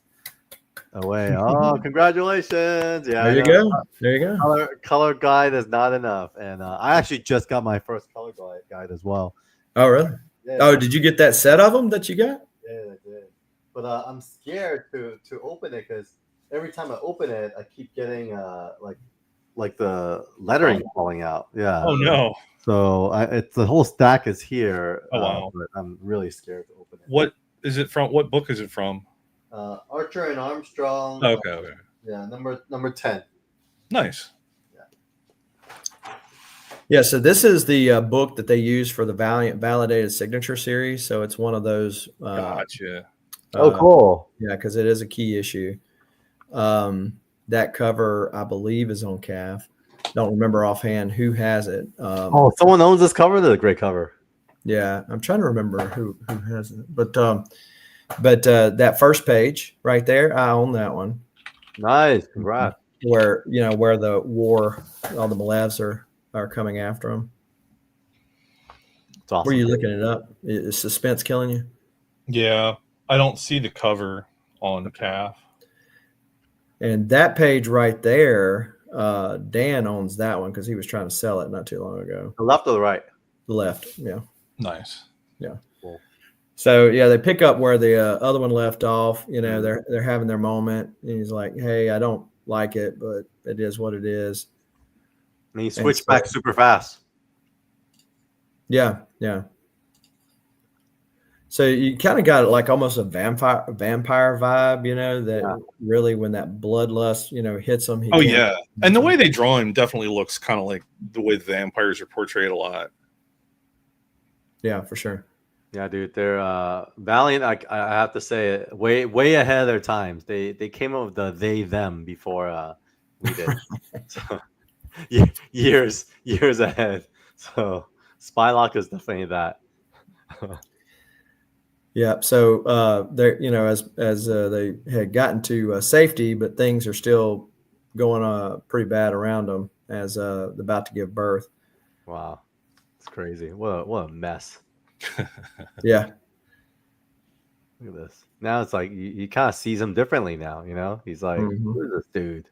Away. Oh, congratulations! Yeah, there you go. Color guide is not enough, and I actually just got my first color guide as well. Oh, really? Yeah. Oh, did you get that set of them that you got? Yeah, I did. But I'm scared to open it because every time I open it, I keep getting like the lettering falling out. Yeah. Oh no. So it's the whole stack is here. Oh wow. But I'm really scared to open it. What is it from? What book is it from? Archer and Armstrong. Okay. Yeah, number 10. Nice. Yeah, so this is the book that they use for the Valiant Validated Signature series. So it's one of those. Gotcha. Cool. Yeah, because it is a key issue. That cover, I believe, is on CAF. Don't remember offhand who has it. Someone owns this cover. That's a great cover. Yeah, I'm trying to remember who has it. But that first page right there, I own that one. Nice, congrats. Where the war, all the Malevs are coming after them. It's awesome. Where are you looking it up? Is suspense killing you? Yeah, I don't see the cover on the CAF. And that page right there, Dan owns that one because he was trying to sell it not too long ago. The left or the right? The left, yeah. Nice. Yeah. Cool. So yeah, they pick up where the other one left off. They're having their moment, and he's like, "Hey, I don't like it, but it is what it is." And he switched back super fast. Yeah. So you kind of got like almost a vampire vibe, you know, that really when that bloodlust, you know, hits him. Oh yeah, and the way they draw him definitely looks kind of like the way the vampires are portrayed a lot. Yeah, for sure. Yeah, dude, they're Valiant. I have to say it, way ahead of their times. They came up with the they them before we did. So, years ahead. So Spylock is definitely that. Yeah. So they, you know, as they had gotten to safety, but things are still going pretty bad around them as they're about to give birth. Wow, it's crazy. What a mess. Yeah. Look at this. Now it's like you kind of sees him differently now. You know, he's like, who is this dude?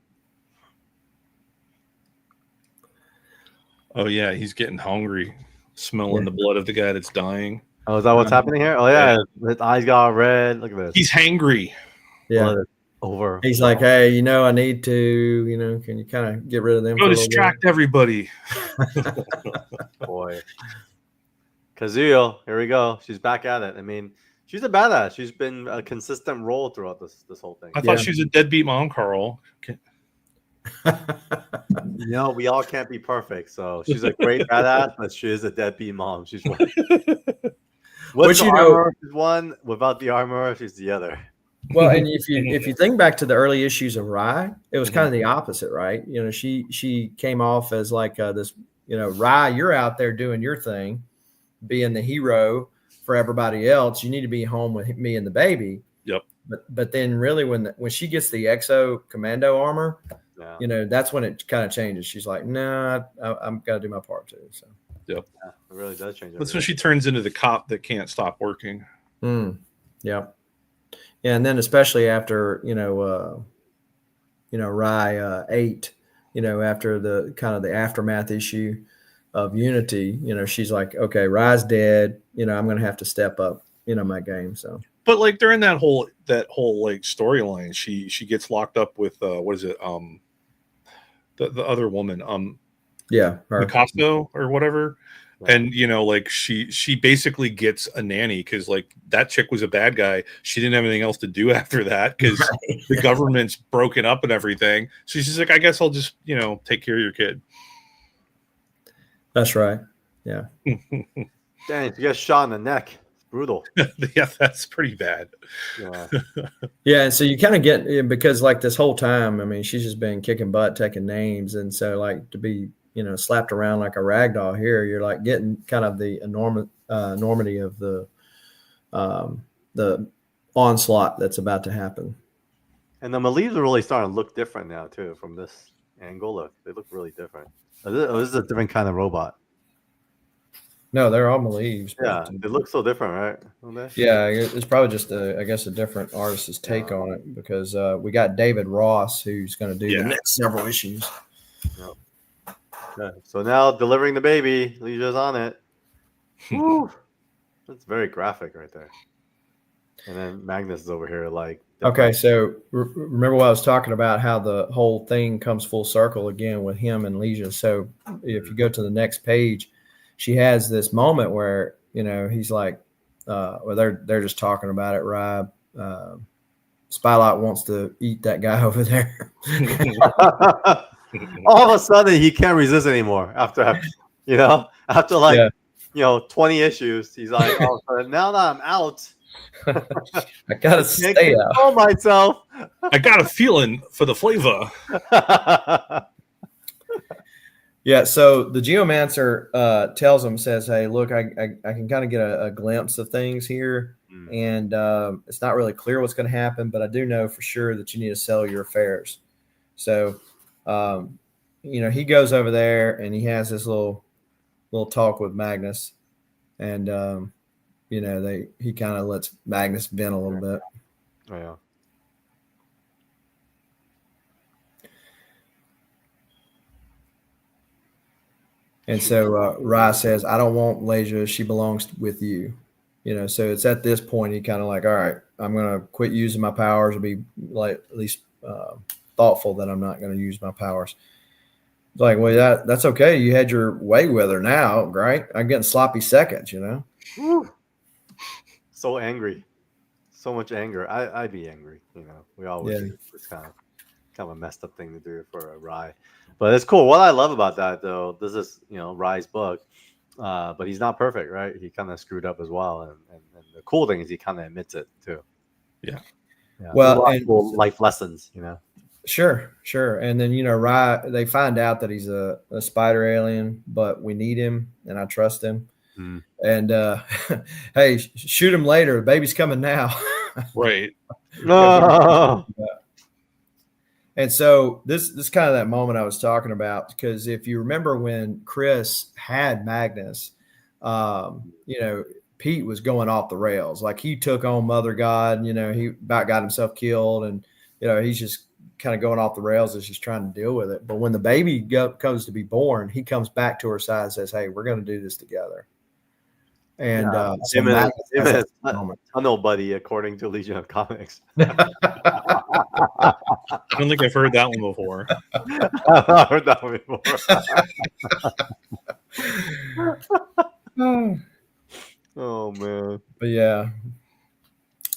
Oh yeah, he's getting hungry, smelling the blood of the guy that's dying. Oh, is that what's happening here? Oh yeah, his eyes got red. Look at this. He's hangry. Yeah. Over. He's like, hey, you know, I need to, you know, can you kind of get rid of them? Go distract everybody. Boy. Kazuyo, here we go. She's back at it. I mean, she's a badass. She's been a consistent role throughout this whole thing. I thought she was a deadbeat mom, Carl. You know, we all can't be perfect. So she's a great badass, but she is a deadbeat mom. She's one. With the armor, she's one. Without the armor, she's the other. Well, and if you think back to the early issues of Rai, it was kind of the opposite, right? You know, she came off as like this, you know, Rai, you're out there doing your thing, being the hero for everybody else. You need to be home with me and the baby. Yep. But then really when she gets the Exo Commando armor, you know, that's when it kind of changes. She's like, nah, I'm got to do my part too. So. Yep. Yeah, it really does change. That's when she turns into the cop that can't stop working. Yeah. Yeah, and then especially after you know Rai 8, you know, after the kind of the aftermath issue of Unity, you know, she's like, okay, Rai's dead, you know, I'm going to have to step up, you know, my game. So, but like during that whole like storyline, she gets locked up with what is it? The other woman, yeah, Picasso or whatever. And you know, like she basically gets a nanny because like that chick was a bad guy. She didn't have anything else to do after that because the government's broken up and everything. So she's like, I guess I'll just, you know, take care of your kid. That's right. Yeah. Dang, she gets shot in the neck. It's brutal. Yeah, that's pretty bad. Yeah. Yeah, and so you kind of get, because like this whole time, I mean, she's just been kicking butt, taking names, and so like to be, you know, slapped around like a rag doll here, you're like getting kind of the enormity of the onslaught that's about to happen. And the Maleeves are really starting to look different now too. From this angle, they look really different. This is a different kind of robot. No, they're all Maleeves. Yeah, they look so different, right? Yeah, it's probably just I guess a different artist's take on it, because we got David Ross who's going to do the next several issues. Yep. Okay. So now delivering the baby, Leisha's on it. Woo! That's very graphic right there. And then Magnus is over here like. Okay, so remember what I was talking about, how the whole thing comes full circle again with him and Leisha. So if you go to the next page, she has this moment where, you know, he's like, well, they're just talking about it, right? Spylock wants to eat that guy over there. All of a sudden, he can't resist anymore. After you know, after like you know 20 issues, he's like, oh, now that I'm out, I gotta stay out. Control myself. I got a feeling for the flavor. Yeah, so the Geomancer tells him, says, hey, look, I can kind of get a glimpse of things here, and it's not really clear what's going to happen, but I do know for sure that you need to settle your affairs. So, you know, he goes over there and he has this little talk with Magnus, and you know, he kind of lets Magnus vent a little bit. Oh, yeah. And so Rai says, I don't want Leisha. She belongs with you. You know, so it's at this point he kind of like, all right, I'm going to quit using my powers and be like at least thoughtful that I'm not going to use my powers. It's like, well, that's okay. You had your way with her now, right? I'm getting sloppy seconds, you know? Woo. So angry, so much anger. I'd be angry. We all would Yeah. be. It's kind of a messed up thing to do for a Rye, but it's cool. What I love about that though, this is Rye's book, but he's not perfect, right? He kind of screwed up as well, and the cool thing is he kind of admits it too. Yeah. Well, there's a lot of and cool life lessons. Sure. And then, Rye, they find out that he's a spider alien, but we need him and I trust him. Mm. And hey, shoot him later. The baby's coming now. Right. No. And so this is kind of that moment I was talking about, because if you remember when Chris had Magnus, Pete was going off the rails. Like, he took on Mother God, he about got himself killed, and he's just kind of going off the rails as he's trying to deal with it. But when the baby comes to be born, he comes back to her side and says, "Hey, we're going to do this together." And so him and Magnus his moment. tunnel buddy, according to Legion of Comics. I don't think I've heard that one before. I've heard that one before. Oh man. But yeah.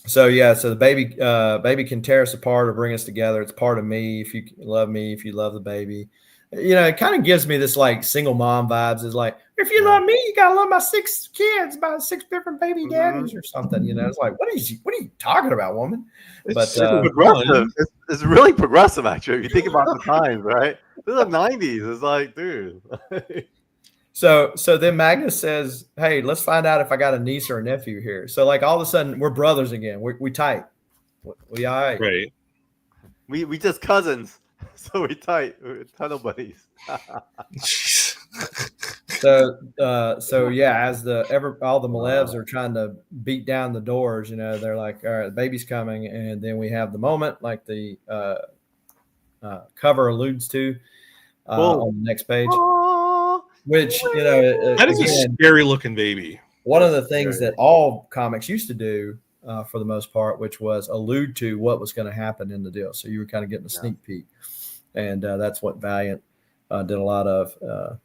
So the baby can tear us apart or bring us together. It's part of me. If you love me, if you love the baby, it kind of gives me this like single mom vibes. Is like, if you love me, you gotta love my 6 kids, my 6 different baby daddies or something. It's like, what are you talking about, woman? It's progressive. It's really progressive, actually. If you think about the times, right? This is the 90s. It's like, dude. So then Magnus says, "Hey, let's find out if I got a niece or a nephew here." So like all of a sudden we're brothers again. We tight. We all right. Right. We just cousins. So we tight. We're tunnel buddies. So yeah, as all the Malevs are trying to beat down the doors, they're like, "All right, the baby's coming," and then we have the moment like the cover alludes to on the next page. Which, that is again, a scary looking baby. One of the things that all comics used to do for the most part, which was allude to what was going to happen in the deal. So you were kind of getting a sneak peek. And that's what Valiant did a lot of.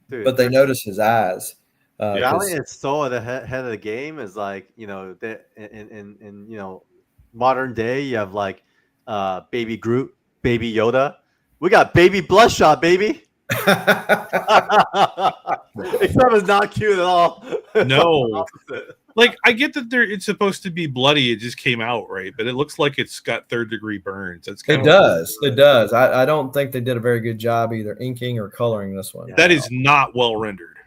Dude, but they notice his eyes. Valiant is so at the head of the game. Is like, in modern day, you have like Baby Groot, Baby Yoda. We got Baby Bloodshot, baby. Except it's not cute at all. No. Like, I get that it's supposed to be bloody. It just came out, right? But it looks like it's got 3rd-degree burns. It does. I don't think they did a very good job either inking or coloring this one. That is not well rendered.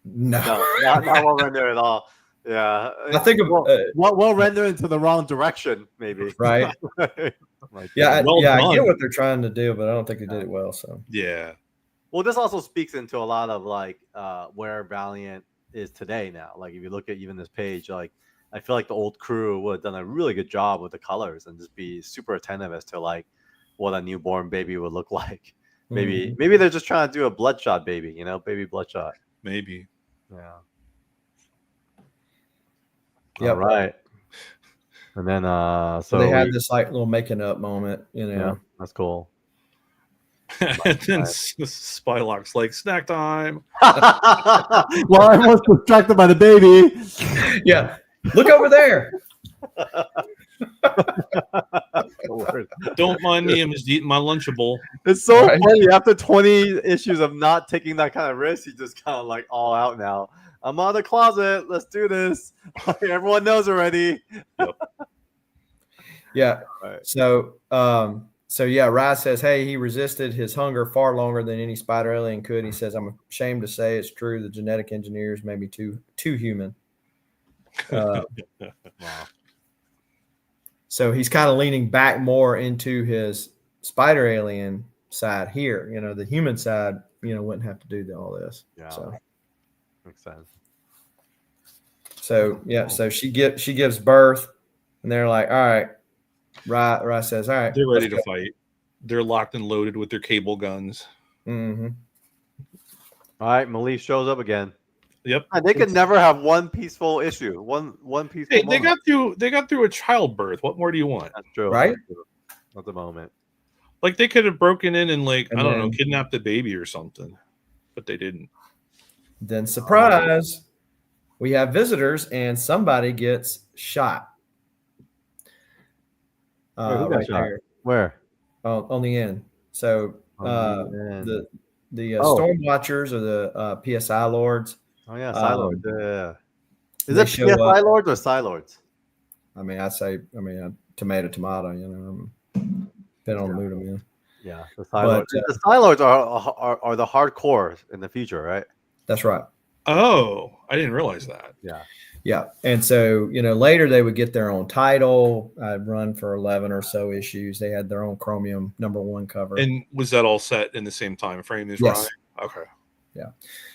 No, not well rendered at all. Yeah, I think well rendered into the wrong direction, maybe. Right. Like, I get what they're trying to do, but I don't think they did it well. So yeah. Well, this also speaks into a lot of like where Valiant is today now. Like, if you look at even this page, like, I feel like the old crew would have done a really good job with the colors and just be super attentive as to like what a newborn baby would look like. Maybe they're just trying to do a Bloodshot baby, Baby Bloodshot. Maybe. Yeah. Yep. All right. And then so they had this like little making up moment, Yeah, that's cool. And then Spylock's like, snack time. Well, I was distracted by the baby. Yeah. Look over there. Don't mind me. I'm just eating my Lunchable. It's so funny. After 20 issues of not taking that kind of risk, he's just kind of like all out now. I'm out of the closet. Let's do this. Everyone knows already. Yep. Yeah. Right. So yeah, Rye says, hey, he resisted his hunger far longer than any spider alien could. He says, I'm ashamed to say it's true. The genetic engineers made me too human. Wow. So he's kind of leaning back more into his spider alien side here. The human side, wouldn't have to do all this. Yeah. So makes sense. So yeah, so she gives birth, and they're like, all right. Rye says, all right. They're ready to fight. They're locked and loaded with their cable guns. Mm-hmm. All right, Malif shows up again. Yep. And they could never have one peaceful issue. One peaceful. Hey, they got through a childbirth. What more do you want? That's true. Right? At the moment. Like, they could have broken in and I don't know, kidnapped the baby or something, but they didn't. Then surprise, we have visitors, and somebody gets shot. Wait, who got Right shot? there Where? on the end. So On the end. the Oh. Storm Watchers or the PSI Lords. Oh yeah, Psylords. Yeah. Is they it show PSI up. Lords or Psylords? I mean, tomato, you know, depending on the mood I'm in. Yeah, the Psylords. The Psylords are the hardcore in the future, right? That's right. Oh, I didn't realize that. Yeah. Yeah. And so, you know, later they would get their own title. I'd run for 11 or so issues. They had their own Chromium #1 cover. And was that all set in the same time frame as Yes. Rye? Okay. Yeah.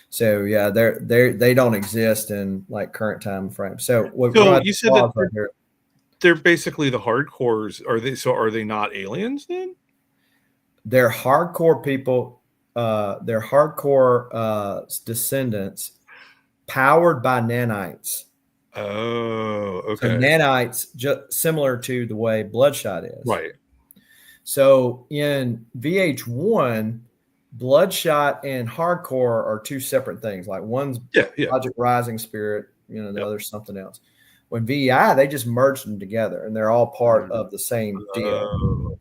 So yeah, they don't exist in like current time frame. So you said that they're basically the hardcores. Are they not aliens then? They're hardcore people. They're hardcore descendants powered by nanites. Oh, okay. So nanites, just similar to the way Bloodshot is. Right. So in VH1, Bloodshot and hardcore are two separate things. Like one's Project Rising Spirit, you know, the other's something else. When VI, they just merged them together, and they're all part of the same deal.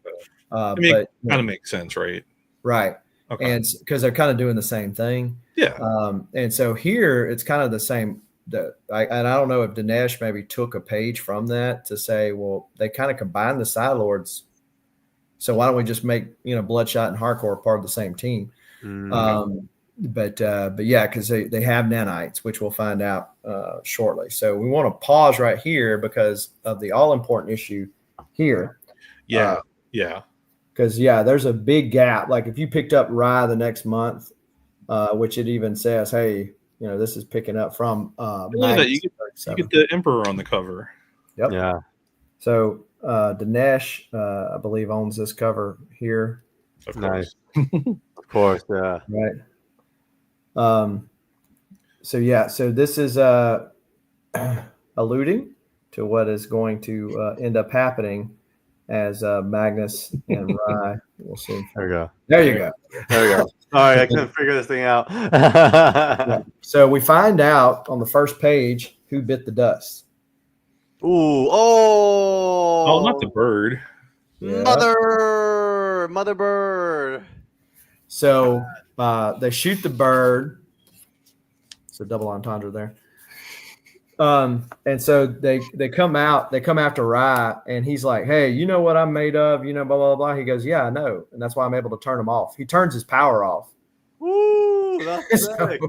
But kind of makes sense, right? Right. Okay. And because they're kind of doing the same thing. Yeah. And so here it's kind of the same. And I don't know if Dinesh maybe took a page from that to say, well, they kind of combined the Psylords. So why don't we just make, you know, Bloodshot and Hardcore part of the same team? But yeah, because they have nanites, which we'll find out shortly. So we want to pause right here because of the all important issue here. Yeah. Because there's a big gap. Like if you picked up Rye the next month, which it even says, hey, you know, this is picking up from you get the Emperor on the cover. Yep. Yeah. So Dinesh, I believe, owns this cover here. Of course. Of course, yeah. Right. So this is alluding to what is going to end up happening as Magnus and Rye. We'll see. There you go. There you go. All right, I couldn't figure this thing out. So we find out on the first page who bit the dust. Ooh! Oh, not the bird. Yeah. Mother bird. So they shoot the bird. It's a double entendre there. And so they come after Rye, and he's like, hey, you know what I'm made of, you know, blah, blah, blah. He goes, yeah, I know. And that's why I'm able to turn him off. He turns his power off. Ooh, that's sick.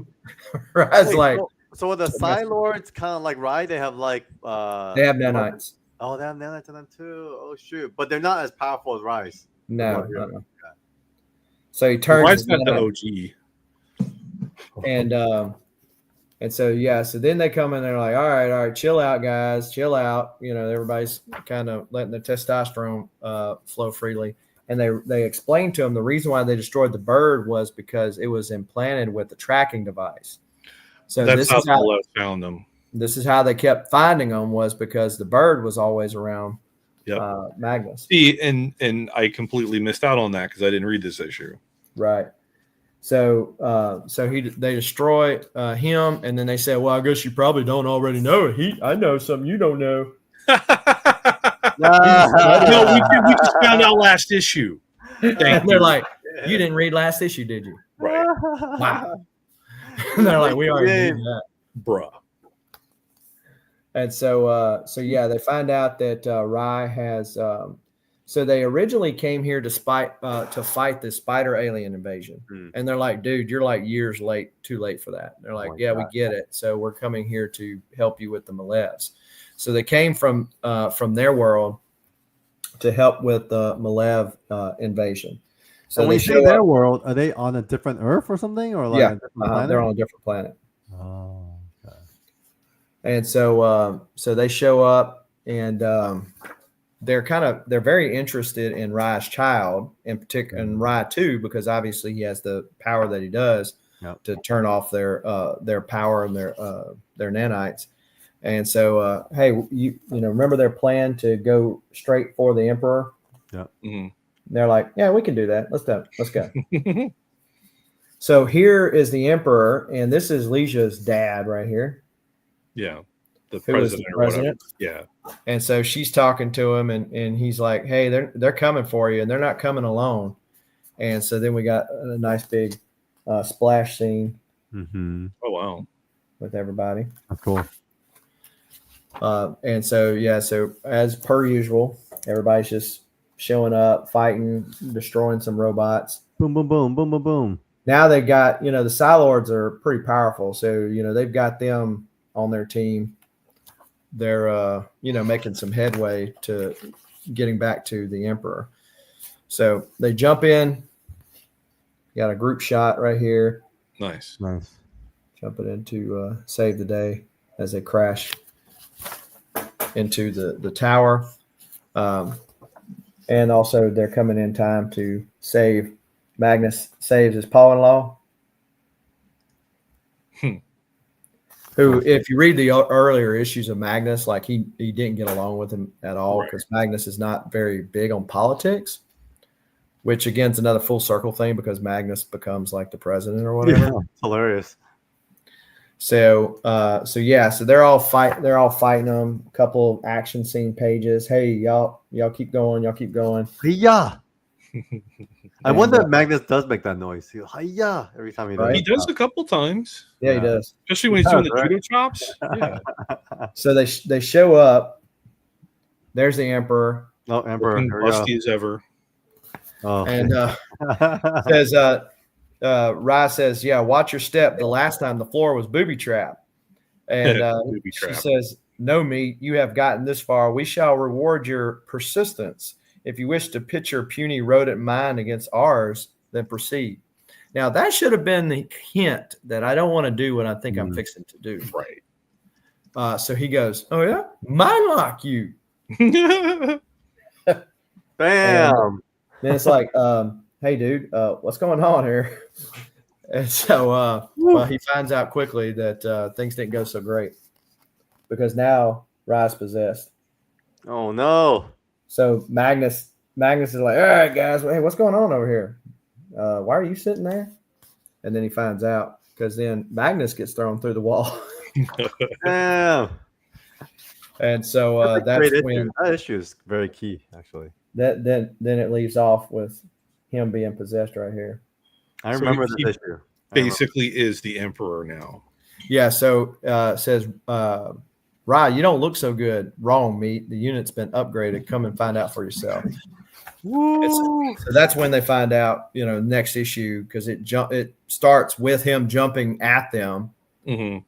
Rye's like, so with the Psylords kind of like Rye, they have like they have nanites. Oh, they have nanites in them too. Oh shoot. But they're not as powerful as Rye's. No. So he turns Rye's not the OG. And so, so then they come in and they're like, all right, chill out, guys, chill out. You know, everybody's kind of letting the testosterone flow freely. And they explained to him the reason why they destroyed the bird was because it was implanted with the tracking device. So that's how Malev found them. This is how they kept finding them, was because the bird was always around Magnus. See, and I completely missed out on that because I didn't read this issue. Right. So they destroy him, and then they say, well, I guess you probably don't already know it. I know something you don't know. No, we just found out last issue. They're like, you didn't read last issue, did you? Right. Wow. And they're like, we already knew that. Bruh. And so they find out that Rye has so they originally came here to fight the spider alien invasion. And they're like, dude, you're like years too late for that. They're like, we get it. So we're coming here to help you with the Malevs. So they came from their world to help with the Malev invasion. So when you say their world, are they on a different Earth or something, or like a different planet? They're on a different planet. Oh, okay. And so they show up, and they're very interested in Rye's child, in particular, and Rye too, because obviously he has the power that he does to turn off their power and their nanites. And so, hey, you remember their plan to go straight for the Emperor? Yeah. Mm-hmm. They're like, yeah, we can do that. Let's go. So here is the Emperor, and this is Leisha's dad right here. Yeah. The who was the president or whatever. president. Yeah. And so she's talking to him, and he's like, "Hey, they're coming for you, and they're not coming alone." And so then we got a nice big splash scene Mm-hmm. Oh wow. with everybody. That's cool. And so so as per usual, everybody's just showing up, fighting, destroying some robots. Boom, boom, boom, boom, boom, boom. Now they got, the Psi-Lords are pretty powerful, so they've got them on their team. They're making some headway to getting back to the Emperor. So they jump in. Got a group shot right here. Nice. Jumping in to save the day as they crash into the tower. And also they're coming in time to save. Magnus saves his pa-in-law. Who, if you read the earlier issues of Magnus, like he didn't get along with him at all, because Magnus is not very big on politics, which again is another full circle thing, because Magnus becomes like the president or whatever. Yeah, hilarious. So they're all fighting them. A couple of action scene pages. Hey, y'all keep going. Yeah. I wonder if Magnus does make that noise. Hi-ya, every time he does. Right? He does a couple times. Yeah, he does. Especially when he's doing the judo chops. Yeah. So they show up. There's the Emperor. Oh, Emperor. Looking busty as ever. Oh. And says Rye says, "Yeah, watch your step. The last time the floor was booby trap." And Booby trap. she says, "No, meat, you have gotten this far. We shall reward your persistence. If you wish to pit your puny rodent mind against ours, then proceed." Now, that should have been the hint that I don't want to do what I think I'm fixing to do. Right. So he goes, "Oh, yeah? Mind lock you." Bam. Then it's like, "Hey, dude, what's going on here?" And so well, he finds out quickly that things didn't go so great, because now Rye's possessed. Oh, no. So Magnus is like, "All right, guys, hey, what's going on over here? Why are you sitting there?" And then he finds out, because then Magnus gets thrown through the wall. Damn. And so that's when that issue is very key, actually. then it leaves off with him being possessed right here. I remember this issue. Basically is the Emperor now. Yeah, so it says, "Rye, you don't look so good." "Wrong, meat. The unit's been upgraded. Come and find out for yourself." So that's when they find out, next issue, because it starts with him jumping at them. Mm-hmm.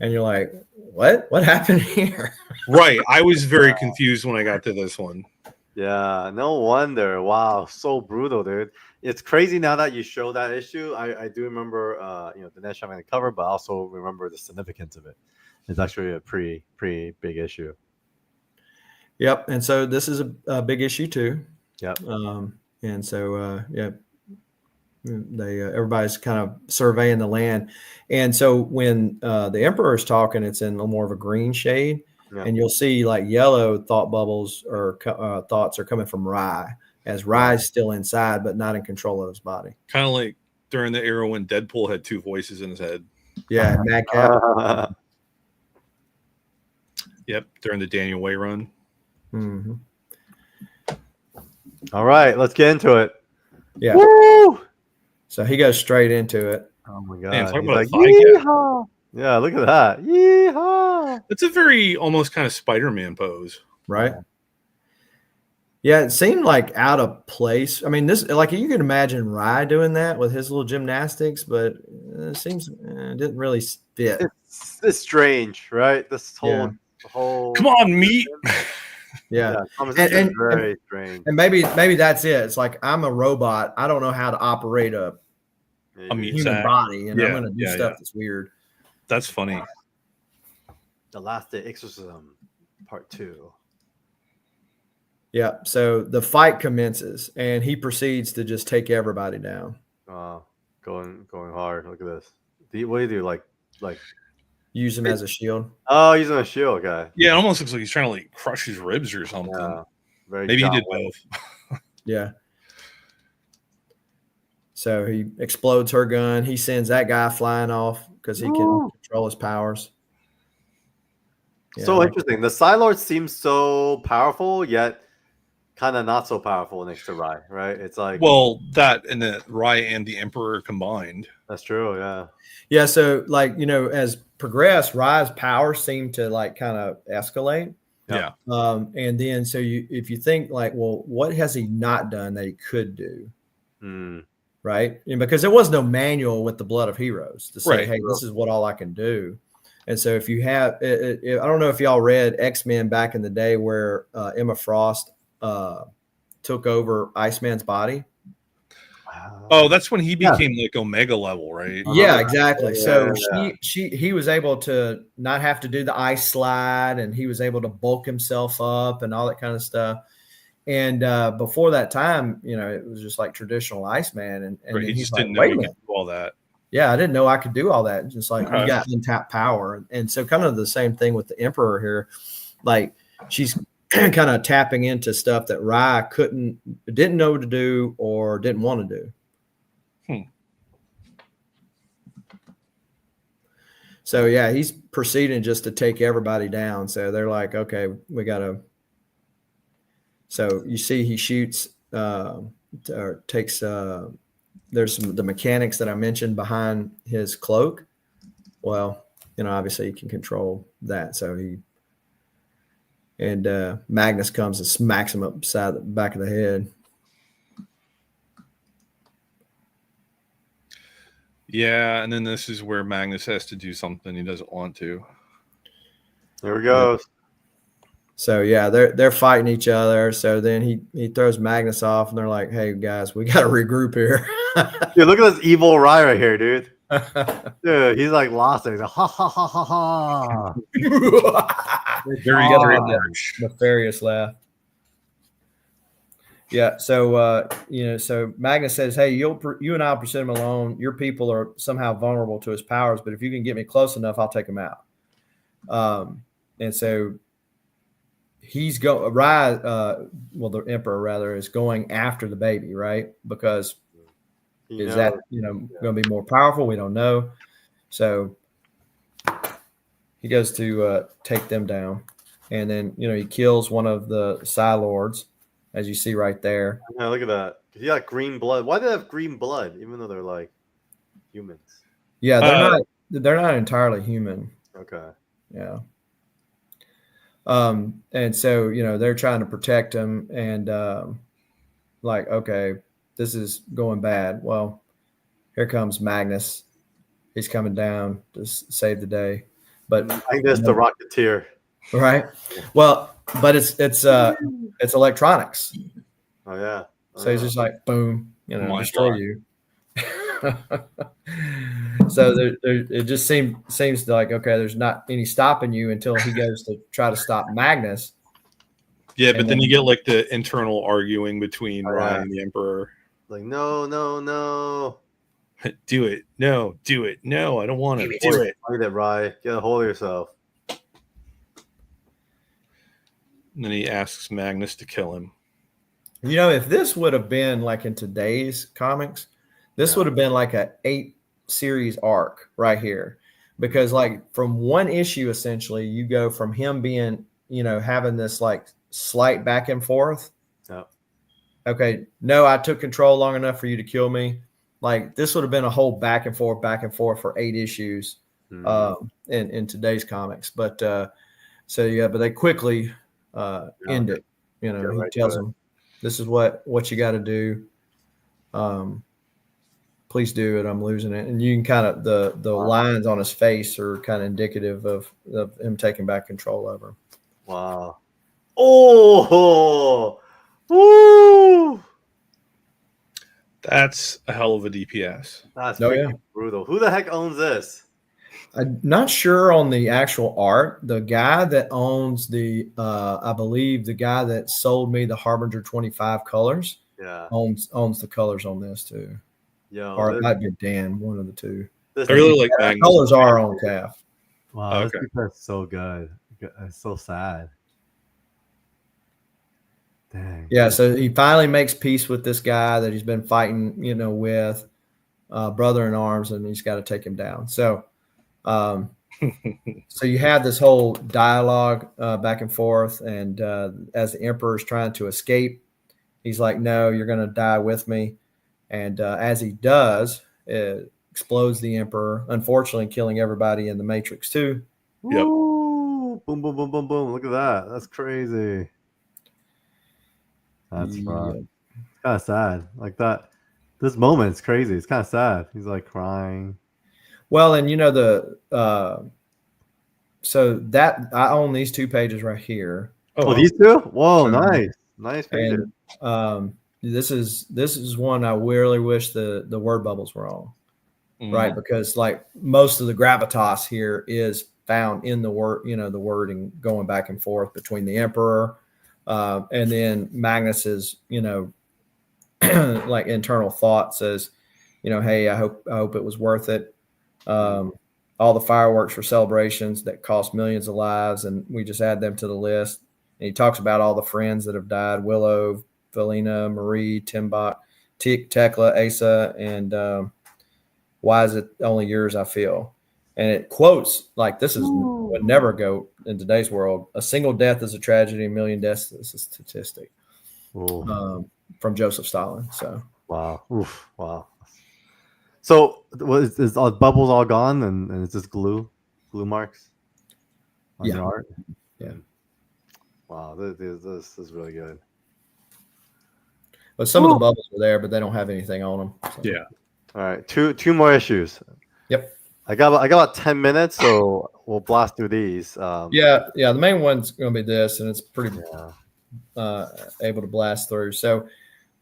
And you're like, what happened here? Right. I was very confused when I got to this one. Yeah, no wonder. Wow, so brutal, dude. It's crazy now that you show that issue. I do remember, Dinesh having the cover, but I also remember the significance of it. It's actually a pretty big issue. Yep. And so this is a big issue too. Yep. And so they everybody's kind of surveying the land. And so when the Emperor is talking, it's in a little more of a green shade. Yeah. And you'll see like yellow thought bubbles or thoughts are coming from Rye, as Rye's still inside but not in control of his body. Kind of like during the era when Deadpool had two voices in his head. Yeah, Madcap. Yep, during the Daniel Way run. Mm-hmm. All right, let's get into it. Yeah. Woo! So he goes straight into it. Oh my god! Man, he's like, yeehaw! Yeah, look at that. Yeehaw! It's a very almost kind of Spider-Man pose, right? Yeah, it seemed like out of place. I mean, this, like, you can imagine Rye doing that with his little gymnastics, but it seems it didn't really fit. It's strange, right? This whole come on, meat. Yeah, and very strange. And maybe that's it. It's like, I'm a robot. I don't know how to operate a human body, and I'm going to do stuff that's weird. That's funny. The Last Day Exorcism, Part 2. Yeah. So the fight commences, and he proceeds to just take everybody down. Going hard. Look at this. What do you do? Like use him as a shield. Oh, he's on a shield guy. Yeah, it almost looks like he's trying to like crush his ribs or something. Yeah, maybe he did both. Yeah. So he explodes her gun. He sends that guy flying off because he can control his powers. So interesting. The Psylord seems so powerful, yet kind of not so powerful next to Rai, right? It's like, well, that and the Rai and the Emperor combined. That's true. Yeah. Yeah. So like, as progressed, Rai's power seemed to like kind of escalate. Yeah. And then so if you think like, well, what has he not done that he could do? Right. And because there was no manual with the Blood of Heroes to say, hey, this is what all I can do. And so if you have, I don't know if y'all read X-Men back in the day where Emma Frost took over Iceman's body. Oh, that's when he became like Omega level, right? Yeah, exactly. So he was able to not have to do the ice slide, and he was able to bulk himself up and all that kind of stuff. And before that time, it was just like traditional Iceman. And then he he's just like, didn't know wait he a could minute. do all that. Yeah, I didn't know I could do all that. Just like you got untapped power. And so kind of the same thing with the Emperor here. Like she's kind of tapping into stuff that Rai didn't know to do or didn't want to do. So yeah, he's proceeding just to take everybody down. So they're like, okay, we got to. So you see, he shoots or takes. There's the mechanics that I mentioned behind his cloak. Well, obviously he can control that. So Magnus comes and smacks him upside the back of the head. Yeah, and then this is where Magnus has to do something he doesn't want to. There we go. So yeah, they're fighting each other. So then he throws Magnus off, and they're like, "Hey guys, we got to regroup here." Dude, look at this evil Rai right here, dude. Dude, he's like lost it. He's like, ha ha ha ha ha. Very nefarious laugh. Yeah. So so Magnus says, "Hey, you and I'll pursue him alone. Your people are somehow vulnerable to his powers, but if you can get me close enough, I'll take him out." And so he's Rai, the Emperor rather, is going after the baby, right? Because that going to be more powerful? We don't know. So he goes to take them down, and then he kills one of the Psylords, as you see right there. Yeah, look at that. He got green blood. Why do they have green blood, even though they're like humans? Yeah, they're not entirely human. Okay. Yeah. And so they're trying to protect him, and like, okay, this is going bad. Well, here comes Magnus. He's coming down to save the day. But Magnus the Rocketeer. Right. Well, but it's electronics. Oh yeah. So he's just like, boom, destroy you. So it just seems like, okay, there's not any stopping you until he goes to try to stop Magnus. Yeah, but then you get like the internal arguing between Rai and the Emperor. Like, no. Do it. No, do it. No, I don't want to do it. Look at that, Rai. Get a hold of yourself. And then he asks Magnus to kill him. If this would have been like in today's comics, this would have been like a 8-series arc right here. Because like from one issue, essentially, you go from him being, having this like slight back and forth. Yeah. Okay, no, I took control long enough for you to kill me. Like this would have been a whole back and forth for 8 issues in today's comics. But but they quickly end it. He tells them, "This is what you got to do. Please do it. I'm losing it." And you can kind of the lines on his face are kind of indicative of him taking back control over him. Wow. Oh, woo! That's a hell of a DPS. That's brutal. Who the heck owns this? I'm not sure on the actual art. The guy that owns I believe the guy that sold me the Harbinger 25 colors, owns the colors on this too. Or it might be Dan, one of the two. I really like Magnus. Colors are on calf. Wow, this is so good. It's so sad. Dang. Yeah, so he finally makes peace with this guy that he's been fighting, with brother in arms, and he's got to take him down. So So you have this whole dialogue back and forth, and as the emperor is trying to escape, he's like, "No, you're going to die with me." And as he does, it explodes the emperor, unfortunately killing everybody in the Matrix too. Yep. Ooh, boom, boom, boom, boom, boom. Look at that. That's crazy. That's rough. Yeah. It's kind of sad. Like that. This moment's crazy. It's kind of sad. He's like crying. Well, and so that I own these 2 pages right here, Oh, these two? Whoa, So- nice. Nice pages. and this is one I really wish the word bubbles were on, right? Because like most of the gravitas here is found in the word, the wording going back and forth between the emperor, and then Magnus's, like internal thought says, hey, I hope it was worth it. All the fireworks for celebrations that cost millions of lives, and we just add them to the list. And he talks about all the friends that have died: Willow, Felina, Marie, Timbok, Tekla, Asa, and why is it only yours I feel? And it quotes like this would never go in today's world. A single death is a tragedy, a million deaths is a statistic. From Joseph Stalin. So wow. Oof. Wow. So is all bubbles all gone and it's just glue marks on your art? Yeah. Wow, this is really good. But some of the bubbles are there, but they don't have anything on them. So. Yeah. All right, two more issues. Yep. I got about 10 minutes, so we'll blast through these. The main one's going to be this, and it's pretty able to blast through. So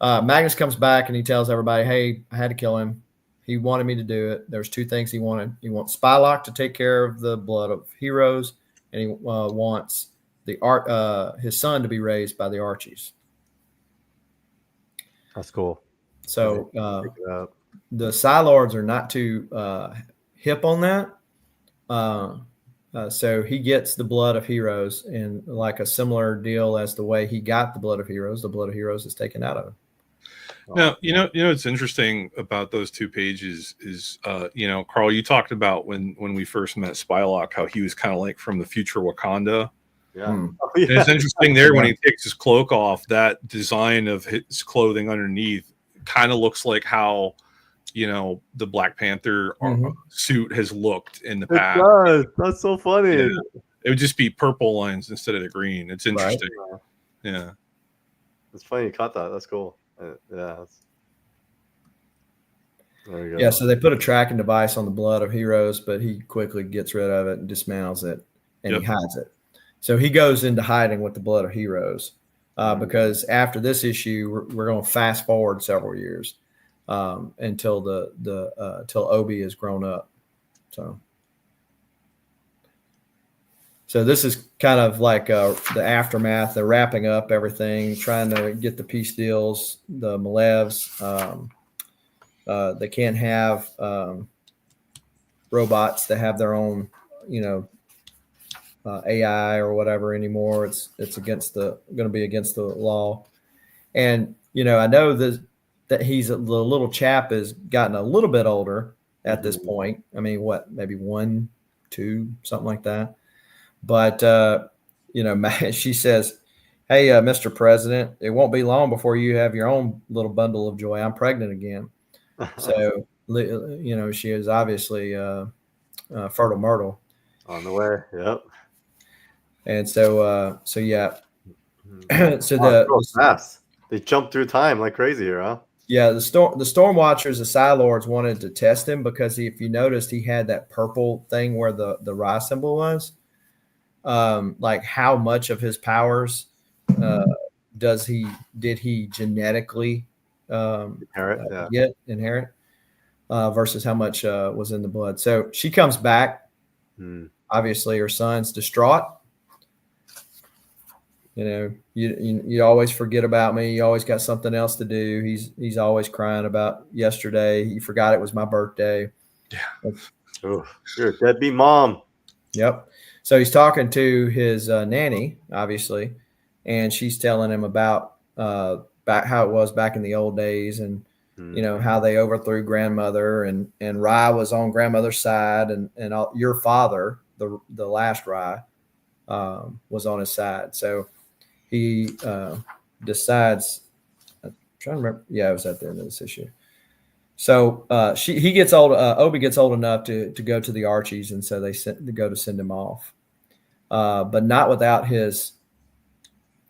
Magnus comes back and he tells everybody, "Hey, I had to kill him. He wanted me to do it. There's 2 things he wanted. He wants Spylock to take care of the blood of heroes, and he wants his son to be raised by the Archies." That's cool. So the Psi-Lords are not too hip on that. So he gets the blood of heroes, and like a similar deal as the way he got the blood of heroes is taken out of him. Now, what's interesting about those 2 pages is, Carl, you talked about when we first met Spylock, how he was kind of like from the future Wakanda. Yeah. And it's interesting there when he takes his cloak off, that design of his clothing underneath kind of looks like how, the Black Panther suit has looked in the past. It does. That's so funny. Yeah. It would just be purple lines instead of the green. It's interesting. Right. Yeah. It's funny you caught that. That's cool. Yeah. There you go. Yeah, so they put a tracking device on the blood of heroes, but he quickly gets rid of it and dismantles it, and he hides it. So he goes into hiding with the blood of heroes because after this issue, we're going to fast forward several years until until Obi is grown up. So this is kind of like the aftermath. They're wrapping up everything, trying to get the peace deals, the Malevs. They can't have robots that have their own, AI or whatever anymore. It's going to be against the law. And I know that he's the little chap has gotten a little bit older at this point. I mean, maybe 1, 2, something like that. But she says, "Hey, Mr. President, it won't be long before you have your own little bundle of joy. I'm pregnant again." So, she is obviously fertile myrtle on the way. Yep. And so yeah. So fast. They jump through time like crazy here, huh? Yeah, the Storm Watchers, the Psi-Lords wanted to test him because if you noticed, he had that purple thing where the Ra symbol was. Like how much of his powers did he genetically inherit versus how much was in the blood. So she comes back. Obviously, her son's distraught. You always forget about me. You always got something else to do. He's always crying about yesterday. He forgot it was my birthday. Yeah. Oh, you're a deadbeat mom. Yep. So he's talking to his nanny, obviously, and she's telling him about back how it was back in the old days, and how they overthrew grandmother, and Ra was on grandmother's side, and all, your father, the last Rye was on his side. So he decides. I'm trying to remember. Yeah, it was at the end of this issue. So he gets old. Obi gets old enough to go to the Archies, and so they go to send him off, but not without his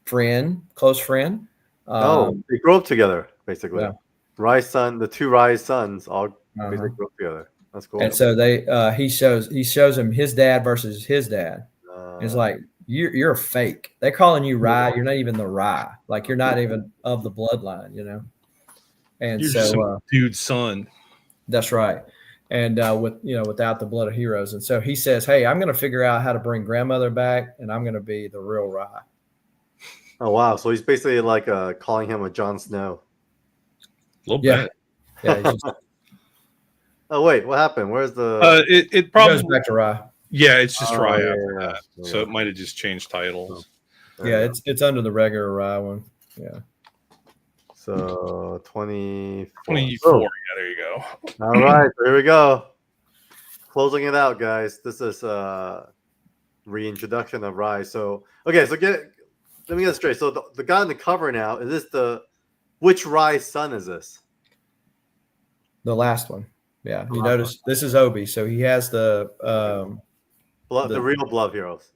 close friend. They grew up together basically. Yeah. Rye's son, the two Rye's sons, all basically grew up together. That's cool. And so he shows him his dad versus his dad. It's like you're a fake. They're calling you Rye. You're not even the Rye. Like you're not even of the bloodline, you know. And You're so just some dude's son. That's right. And without the blood of heroes. And so he says, "Hey, I'm going to figure out how to bring grandmother back, and I'm going to be the real Rye." Oh wow! So he's basically like calling him a Jon Snow. A little bit. Yeah. Just, oh wait, what happened? Where's the? It probably goes back to Rye. Yeah, it's just Rye yeah, after yeah, that. yeah. So it might have just changed titles. Yeah, it's under the regular Rye one. Yeah. So 24. 24. Oh. Yeah, there you go. All right, here we go. Closing it out, guys. This is reintroduction of Rye. So okay, so let me get it straight. So the guy on the cover now, is this which Rye's son is this? The last one. Yeah. You notice this is Obi, so he has the real blood heroes.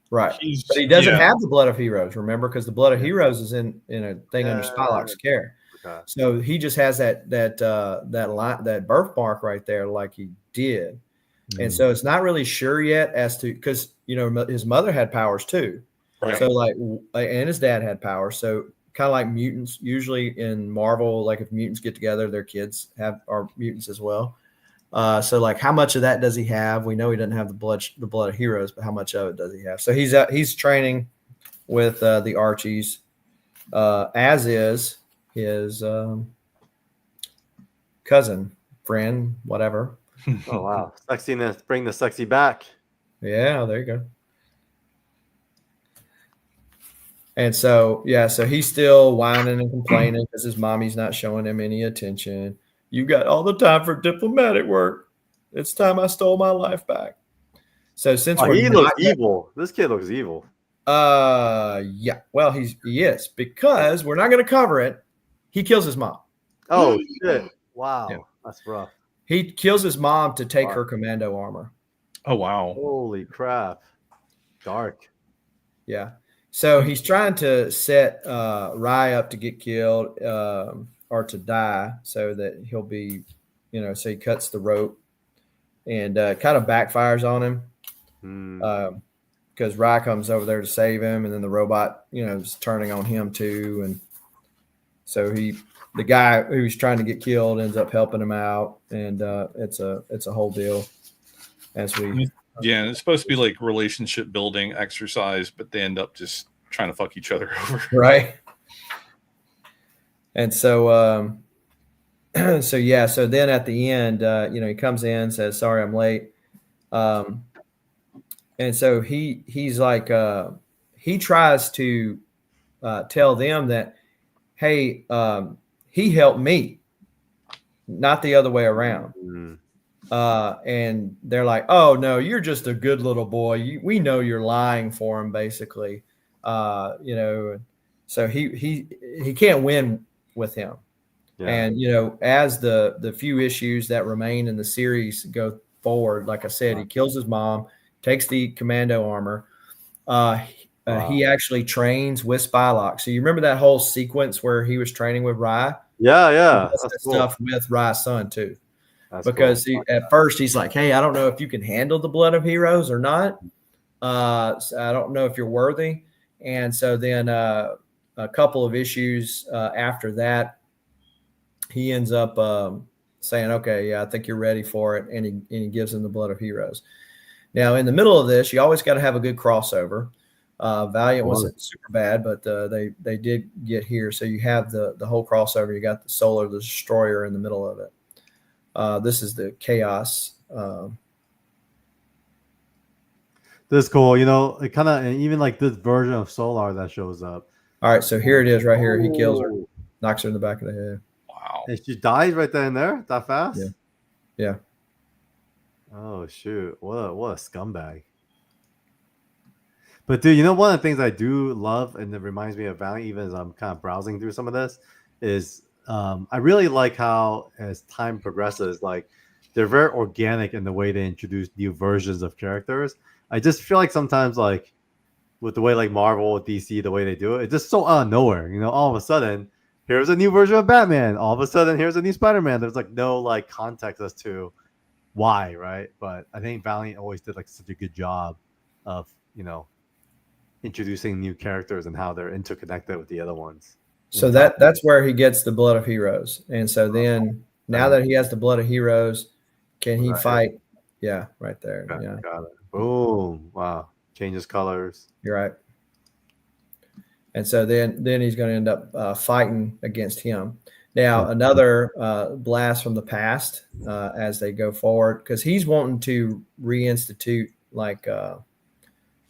Right. But he doesn't have the blood of heroes, remember, because the blood of heroes is in a thing under Spylock's care. Okay. So he just has that birthmark right there, like he did. And so it's not really sure yet as to, because his mother had powers too. Right. So and his dad had powers. So kind of like mutants, usually in Marvel, like if mutants get together, their kids are mutants as well. So like how much of that does he have? We know he doesn't have the blood of heroes, but how much of it does he have? So he's training with the Archies, as is his cousin, friend, whatever. Oh wow, sexiness, bring the sexy back. Yeah, there you go. And so so he's still whining and complaining because his mommy's not showing him any attention. You got all the time for diplomatic work. It's time I stole my life back. So since he looks evil, this kid looks evil. Yeah. Well, he is, because we're not going to cover it. He kills his mom. Oh shit! Wow, yeah. That's rough. He kills his mom to take her commando armor. Oh wow! Holy crap! Dark. Yeah. So he's trying to set Rye up to get killed. Or to die, so that he'll be, so he cuts the rope, and kind of backfires on him, because Rye comes over there to save him, and then the robot, is turning on him too, and so the guy who's trying to get killed ends up helping him out, and it's a whole deal. And it's supposed to be like relationship building exercise, but they end up just trying to fuck each other over, right? And so, so then at the end, he comes in, says, "Sorry, I'm late." And so he's like, he tries to tell them that, hey, he helped me, not the other way around. And they're like, "Oh no, you're just a good little boy. We know you're lying for him, basically." So he can't win with him. Yeah. And as the few issues that remain in the series go forward, like I said, he kills his mom, takes the commando armor. He actually trains with Spylock. So you remember that whole sequence where he was training with Rye? Yeah. That's cool. Stuff with Rye's son too. That's because cool. At first he's like, "Hey, I don't know if you can handle the blood of heroes or not. So I don't know if you're worthy." And so then a couple of issues after that, he ends up saying, "Okay, yeah, I think you're ready for it," and he gives him the blood of heroes. Now, in the middle of this, you always got to have a good crossover. Valiant wasn't super bad, but they did get here. So you have the whole crossover. You got the Solar, the Destroyer in the middle of it. This is the Chaos. This is cool. It kind of, and even like this version of Solar that shows up. All right, so here it is right here. He kills her, knocks her in the back of the head. Wow. And she dies right then and there that fast? Yeah. Oh shoot! What a scumbag. But dude, you know one of the things I do love, and it reminds me of Valiant, even as I'm kind of browsing through some of this, is I really like how as time progresses, like they're very organic in the way they introduce new versions of characters. I just feel like sometimes like with the way like Marvel, DC, the way they do it, it's just so out of nowhere. You know, all of a sudden, here's a new version of Batman. All of a sudden, here's a new Spider-Man. There's like no like context as to why, right? But I think Valiant always did like such a good job of introducing new characters and how they're interconnected with the other ones. So that's where he gets the blood of heroes. And so then now that he has the blood of heroes, can he fight? Yeah, right there. Got Yeah. it. Boom. Wow. Changes colors. You're right. And so then he's going to end up fighting against him. Now, another blast from the past as they go forward, because he's wanting to reinstitute like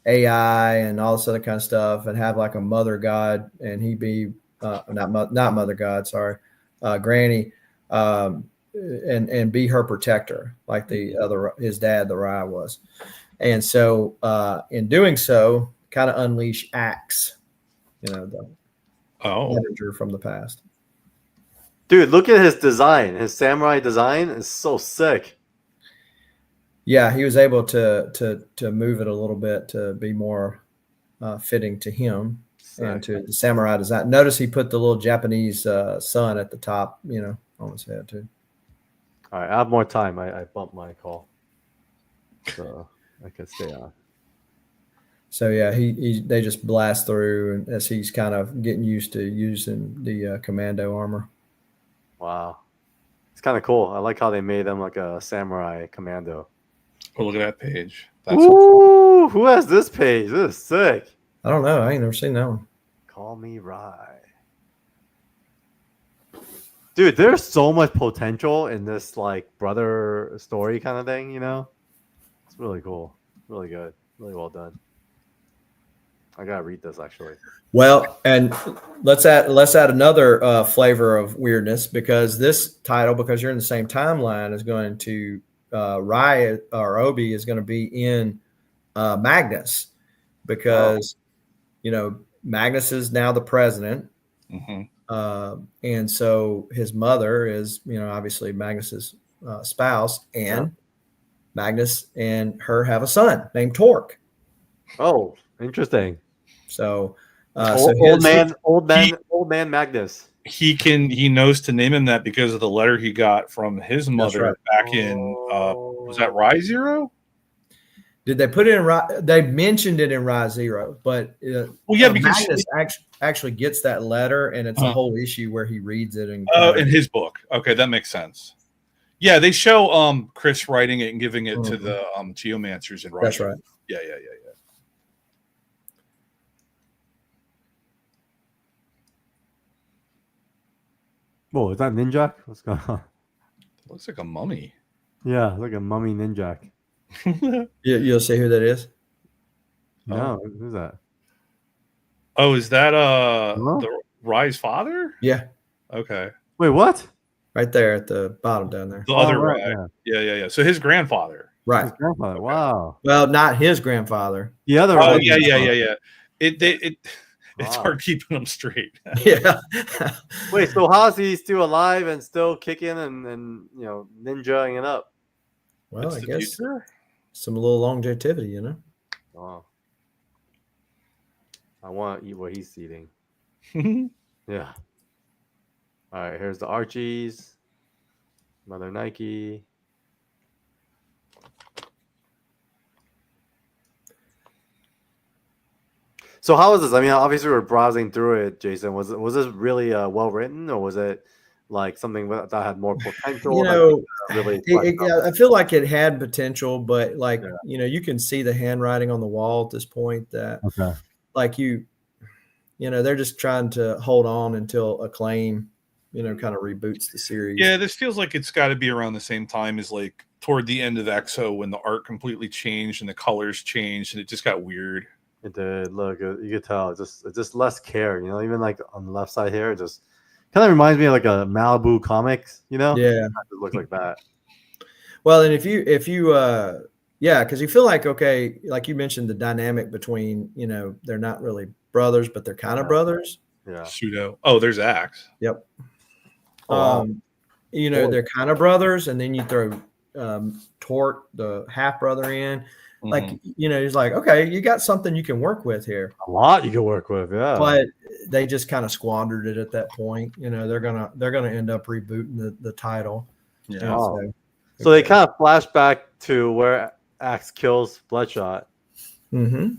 AI and all this other kind of stuff and have like a mother god, and he be not mother god, sorry, Granny, and be her protector like his dad, the Rye, was. And so in doing so, kind of unleash Axe, the manager from the past. Dude, look at his design. His samurai design is so sick. Yeah, he was able to move it a little bit to be more fitting to him and to the samurai design. Notice he put the little Japanese sun at the top, on his head too. All right, I have more time. I bumped my call, so I can stay on. So yeah, they just blast through, and as he's kind of getting used to using the commando armor. Wow, it's kind of cool. I like how they made him like a samurai commando. Oh, look at that page. Ooh, who has this page? This is sick. I don't know. I ain't never seen that one. Call me Rye. Dude, there's so much potential in this like brother story kind of thing, It's really cool. Really good. Really well done. I gotta read this actually. Well, and let's add another flavor of weirdness, because this title, because you're in the same timeline, is going to Rye or Obi is going to be in Magnus, because Magnus is now the president, and so his mother is obviously Magnus's spouse, and Magnus and her have a son named Torque. Oh, interesting. So, old man Magnus. He knows to name him that because of the letter he got from his mother back in was that Rye Zero? Did they put it in? They mentioned it in Rye Zero, but because Magnus actually gets that letter, and it's a whole issue where he reads it and in his book. Okay, that makes sense. Yeah, they show Chris writing it and giving it to the geomancers in Rye. That's right. Yeah. Whoa, is that Ninjak? What's going on? It looks like a mummy. Yeah, like a mummy Ninjak. You'll see who that is. No, who's that? Oh, is that the Rye's father? Yeah. Okay. Wait, what? Right there at the bottom down there. The other Rye. Yeah. So his grandfather. Right. His grandfather. Wow. Well, not his grandfather. The other. Oh, yeah. It's hard keeping them straight. Yeah. Wait, so how's he still alive and still kicking and ninjaing it up? Well, I guess some little longevity, Oh. I want to eat what he's eating. Yeah. All right, here's the Archies. Mother Nike. So how was this? I mean, obviously we're browsing through it, Jason. Was this really well written, or was it like something that had more potential? I feel like it had potential, but you can see the handwriting on the wall at this point that they're just trying to hold on until Acclaim, kind of reboots the series. Yeah, this feels like it's got to be around the same time as like toward the end of Exo, when the art completely changed and the colors changed and it just got weird. It did. Look, you could tell it's just less care, even like on the left side here, it just kind of reminds me of like a Malibu comics, Yeah, it looks like that. Well, and if you yeah, because you feel like, okay, like you mentioned the dynamic between, they're not really brothers, but they're kind of brothers. Yeah. Pseudo. Oh, there's Axe. Yep. Oh, wow. They're kind of brothers, and then you throw Tort, the half brother, in. Like, he's like, okay, you got something you can work with here. A lot you can work with, yeah. But they just kind of squandered it at that point. They're gonna end up rebooting the title. Yeah. Oh. So they kind of flash back to where Axe kills Bloodshot. Mm-hmm.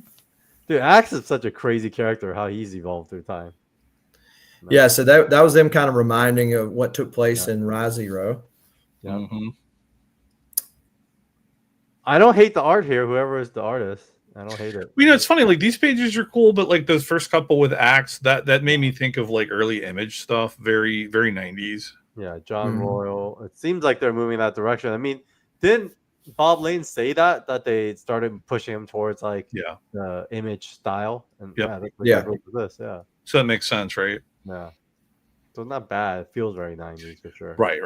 Dude, Axe is such a crazy character, how he's evolved through time. Yeah, so that was them kind of reminding of what took place in Rise Zero. Yeah. Mm-hmm. I don't hate the art here, whoever is the artist. I don't hate it. It's funny, like these pages are cool, but like those first couple with Axe, that made me think of like early Image stuff, very, very 90s. Yeah, John Royal. It seems like they're moving in that direction. I mean, didn't Bob Lane say that they started pushing him towards like the Image style? And that's exactly this. Yeah. So that makes sense, right? Yeah. So it's not bad. It feels very 90s for sure. Right.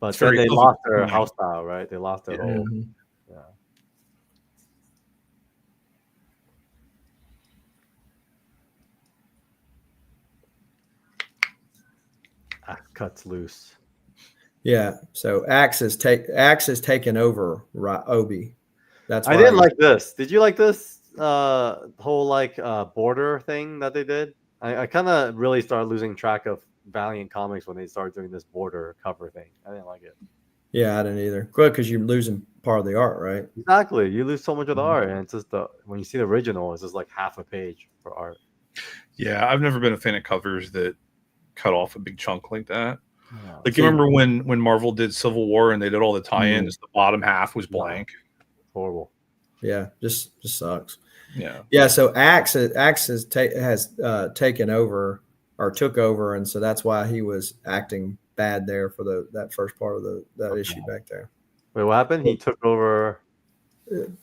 But then they lost their house style, right? They lost their whole. Yeah. Cuts loose. Yeah, so Axe is taken over Obi. That's why I didn't like this. Did you like this whole like border thing that they did? I kind of really started losing track of Valiant comics when they started doing this border cover thing. I didn't like it. Yeah, I didn't either. Good, because you're losing part of the art, right? Exactly. You lose so much of the art, and it's just when you see the original, it's just like half a page for art. Yeah, I've never been a fan of covers that cut off a big chunk like that. Yeah. Like you remember when Marvel did Civil War and they did all the tie-ins, the bottom half was blank. Horrible. Yeah, just sucks. Yeah. So Axe has taken over or took over, and so that's why he was acting bad there for that first part of that issue back there. Wait, what happened? He took over.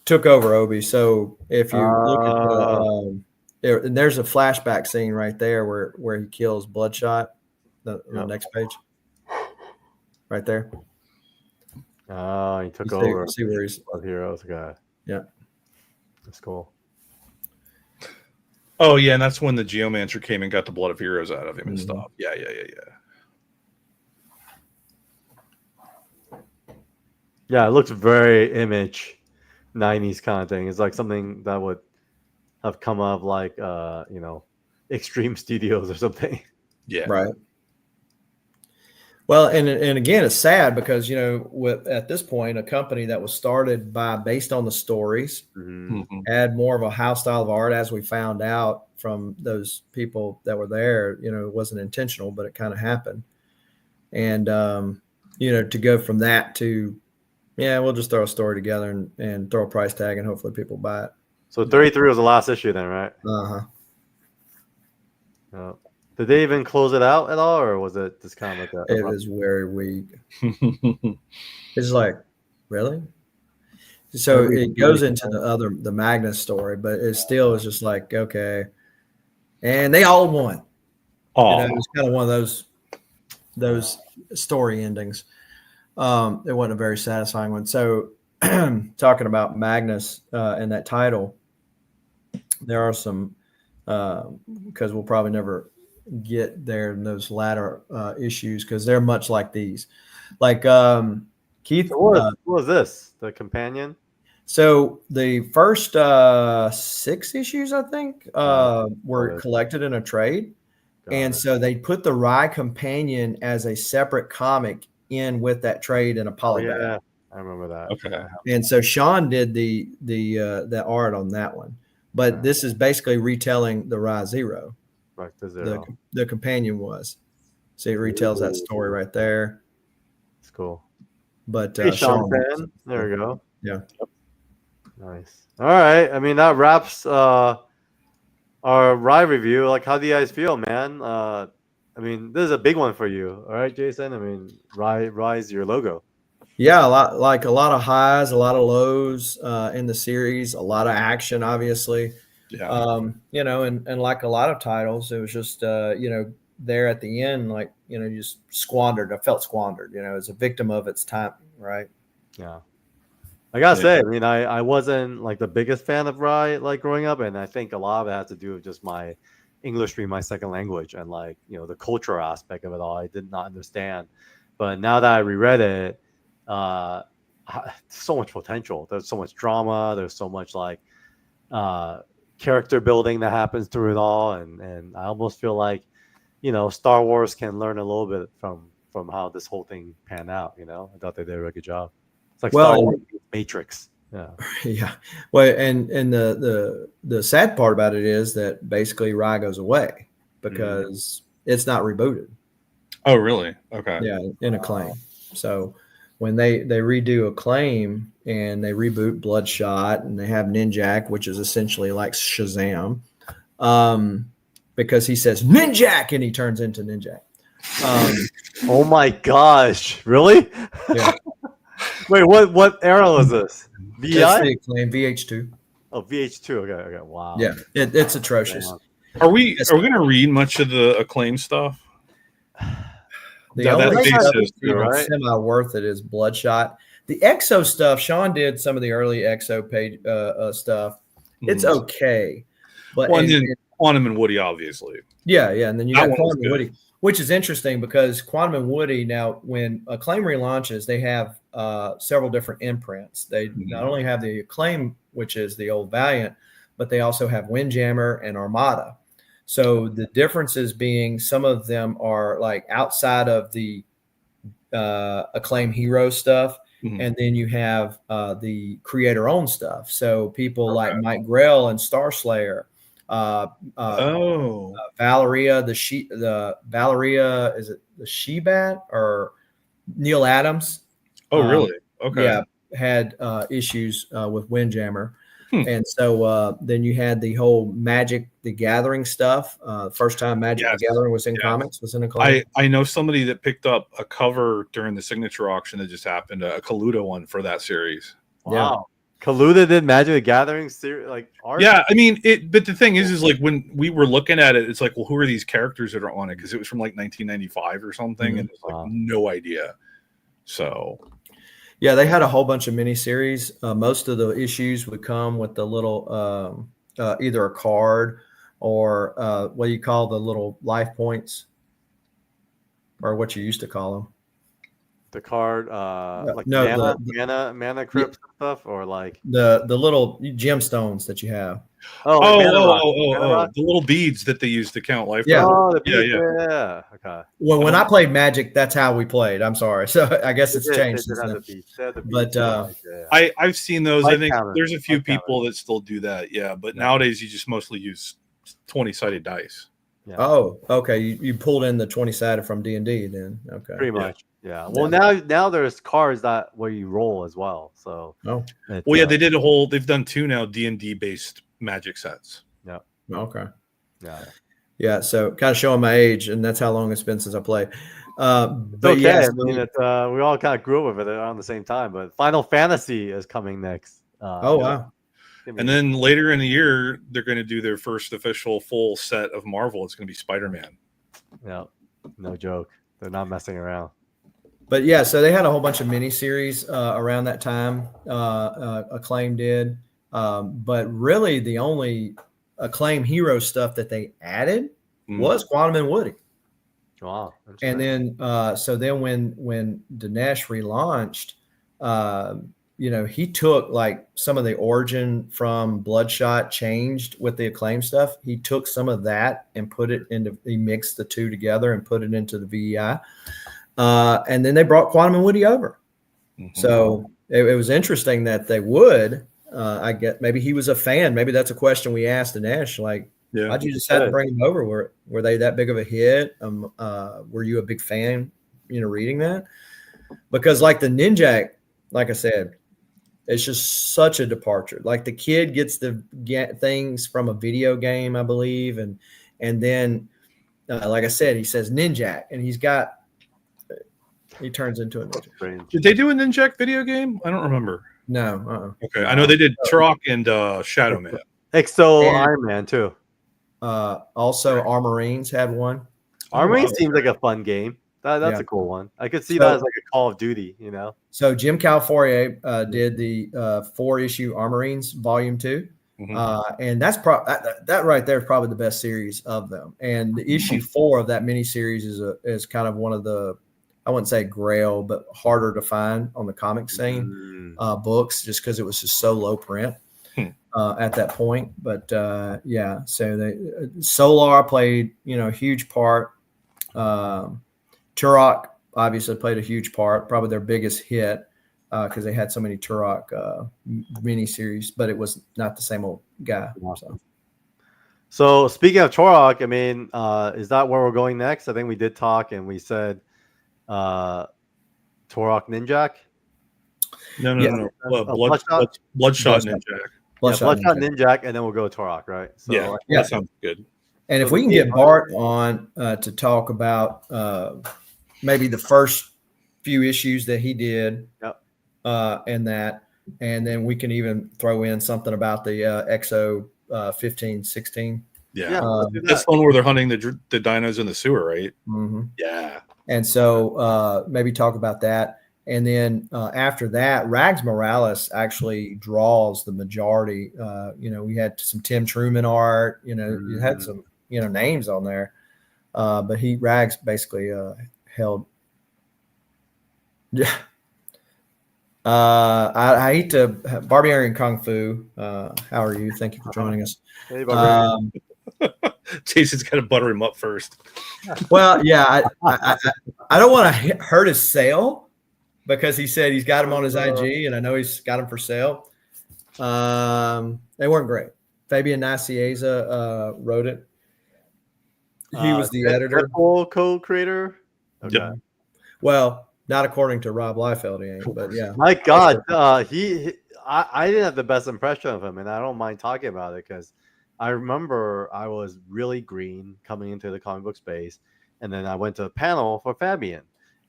Took over Obi. So if you look at there's a flashback scene right there where he kills Bloodshot. The next page, right there. Oh, he took over. See where he's Blood Heroes guy. Yeah, that's cool. Oh yeah, and that's when the Geomancer came and got the Blood of Heroes out of him and stuff. Yeah. Yeah, it looks very Image 90s kind of thing. It's like something that would have come up like Extreme Studios or something. Yeah. Right. Well, and again, it's sad because at this point, a company that was started based on the stories, had more of a house style of art, as we found out from those people that were there. It wasn't intentional, but it kind of happened. And to go from that to, we'll just throw a story together and throw a price tag, and hopefully people buy it. So 33 was the last issue then, right? Did they even close it out at all, or was it just kind of like that? It was very weak. It's like, really? So it goes into the Magnus story, but it still is just like, okay. And they all won. It was kind of one of those story endings. It wasn't a very satisfying one. So talking about Magnus and that title, there are some, because we'll probably never get there in those latter issues, because they're much like these. Like Keith, what was this? The companion? So the first 6 issues, I think, were collected in a trade. And so they put the Rye Companion as a separate comic in with that trade in a polybag. Yeah, I remember that. Okay. And so Sean did the art on that one. But this is basically retelling the Rye Zero. Right, the Zero. The companion was. So it retells that story right there. It's cool. But hey, Sean fan. There we go. Yeah. Nice. All right. I mean, that wraps our Rye review. Like, how do you guys feel, man? I mean, this is a big one for you. All right, Jason? I mean, Rye is your logo. Yeah, a lot of highs, a lot of lows in the series, a lot of action, obviously. Yeah. And like a lot of titles, it was just there at the end, like, you just squandered. I felt squandered, as a victim of its time, right? Yeah. I gotta say, I mean, I wasn't like the biggest fan of Rye like growing up, and I think a lot of it has to do with just my English being my second language and like the cultural aspect of it all. I did not understand, but now that I reread it, uh, so much potential. There's so much drama. There's so much like uh, character building that happens through it all, and I almost feel like Star Wars can learn a little bit from how this whole thing panned out. I thought they did a really good job. It's like Star Wars Matrix. Yeah. Yeah. Well, and the sad part about it is that basically Rye goes away because it's not rebooted. Oh, really? Okay. Yeah, in Acclaim. So when they redo Acclaim and they reboot Bloodshot and they have Ninjak, which is essentially like Shazam, because he says Ninjak and he turns into Ninjak. Oh my gosh! Really? Yeah. Wait, what era was this? VI? That's the Acclaim VH2. Oh, VH2. Okay. Wow. Yeah, it's atrocious. Are we gonna read much of the Acclaim stuff? The only stuff that's semi worth it is Bloodshot. The Exo stuff, Sean did some of the early Exo page stuff. It's okay, but Quantum and Woody, obviously. Yeah, and then you got Quantum and Woody, which is interesting because Quantum and Woody now, when Acclaim relaunches, they have several different imprints. They not only have the Acclaim, which is the old Valiant, but they also have Windjammer and Armada. So the differences being some of them are like outside of the Acclaim hero stuff, and then you have the creator-owned stuff. So people like Mike Grell and Starslayer. Valeria, Valeria, is it the She-Bat or Neil Adams? Oh, really? Okay. Yeah, had issues with Windjammer. And so then you had the whole Magic the Gathering stuff. First time Magic the Gathering was in comics, was in Acclaim. I know somebody that picked up a cover during the signature auction that just happened, a Kaluta one for that series. Wow. Yeah. Kaluta did Magic the Gathering like art? Yeah, I mean it, but the thing is like when we were looking at it, it's like, well, who are these characters that are on it? Because it was from like 1995 or something, and it's like no idea. So yeah, they had a whole bunch of miniseries. Most of the issues would come with the little either a card or what do you call the little life points, or what you used to call them. The card, like mana crypts and stuff, or like the little gemstones that you have. The little beads that they use to count life. Yeah. Yeah. Okay. Well, when I played Magic, that's how we played. I'm sorry, so I guess it's changed since then. But I've seen those. I think there's a few people that still do that. Yeah, but nowadays you just mostly use 20-sided dice. Yeah. Oh, okay. You pulled in the 20-sided from D&D then. Okay. Pretty much. Yeah. Well, now there's cards where you roll as well. So. They did they've done 2 now D&D based Magic sets. Yeah. Okay. Yeah. Yeah. So kind of showing my age, and that's how long it's been since I played. But okay. Yes, I mean, we all kind of grew up with it around the same time. But Final Fantasy is coming next. Wow. And then later in the year, they're going to do their first official full set of Marvel. It's going to be Spider-Man. Yeah, no joke. They're not messing around. But yeah, so they had a whole bunch of miniseries around that time. Acclaim did, but really the only Acclaim hero stuff that they added was Quantum and Woody. Wow! And then, so then when Dinesh relaunched, he took like some of the origin from Bloodshot changed with the Acclaim stuff. He took some of that and he mixed the two together and put it into the VEI. And then they brought Quantum and Woody over. So it was interesting that they would. I get maybe he was a fan. Maybe that's a question we asked Dinesh. Like, why'd you decide to bring them over? Were they that big of a hit? Were you a big fan? Reading that, because like the Ninjak, like I said, it's just such a departure. Like the kid gets things from a video game, I believe, and then like I said, he says Ninjak, and he turns into a ninja. Did they do a Ninjak video game? I don't remember. No. Okay, I know they did Turok and Shadow Man. Exo Iron Man too. Also, Armorines had one. Armorines seems like a fun game. That's Yeah. a cool one. I could see So- that as like a Call of Duty, you know. So Jim Calfourier did the 4-issue Armorines Volume 2. And that's that right there is probably the best series of them. And the issue 4 of that miniseries is kind of one of the, I wouldn't say grail, but harder to find on the comic scene books, just because it was just so low print at that point. But yeah, so Solar played a huge part. Turok obviously played a huge part, probably their biggest hit. Because they had so many Turok miniseries, but it was not the same old guy. So speaking of Turok, I mean, is that where we're going next? I think we did talk and we said Turok Ninjak. No. Bloodshot Ninjak. Bloodshot Ninjak, and then we'll go Turok, right? So, that sounds good. And if we can get Bart on to talk about maybe the first few issues that he did. Yep. And then we can even throw in something about the XO 1516. Yeah, that's the one where they're hunting the dinos in the sewer, right? Mm-hmm. Yeah. And so maybe talk about that. And then after that, Rags Morales actually draws the majority. We had some Tim Truman art. You had some names on there, but Rags basically held. Yeah. I hate to Barbarian Kung Fu. How are you? Thank you for joining us. Hey, Jason's got to butter him up first. Well, yeah, I don't want to hurt his sale because he said he's got him on his IG, and I know he's got him for sale. They weren't great. Fabian Nicieza wrote it. He was the editor. Co-creator. Okay. Yep. Well, not according to Rob Liefeld, he ain't, but yeah. My God, I didn't have the best impression of him, and I don't mind talking about it because I remember I was really green coming into the comic book space, and then I went to a panel for Fabian,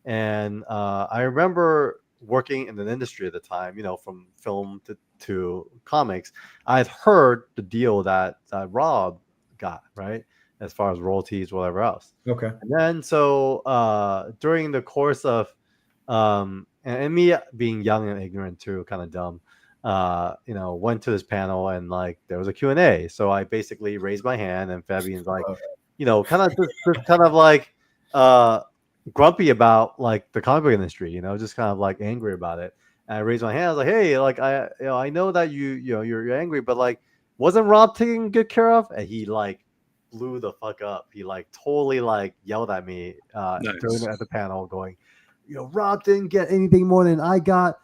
and I remember working in an industry at the time, from film to comics. I had heard the deal that Rob got, right, as far as royalties, whatever else. Okay. And then so during the course of and me being young and ignorant too, kind of dumb, went to this panel and like there was a Q&A. So I basically raised my hand and Fabian's like, kind of just kind of like grumpy about like the comic book industry, just kind of like angry about it. And I raised my hand. I was like, hey, like I know that you're angry, but like wasn't Rob taken good care of? And he like blew the fuck up. He like totally like yelled at me at the panel going, Rob didn't get anything more than I got.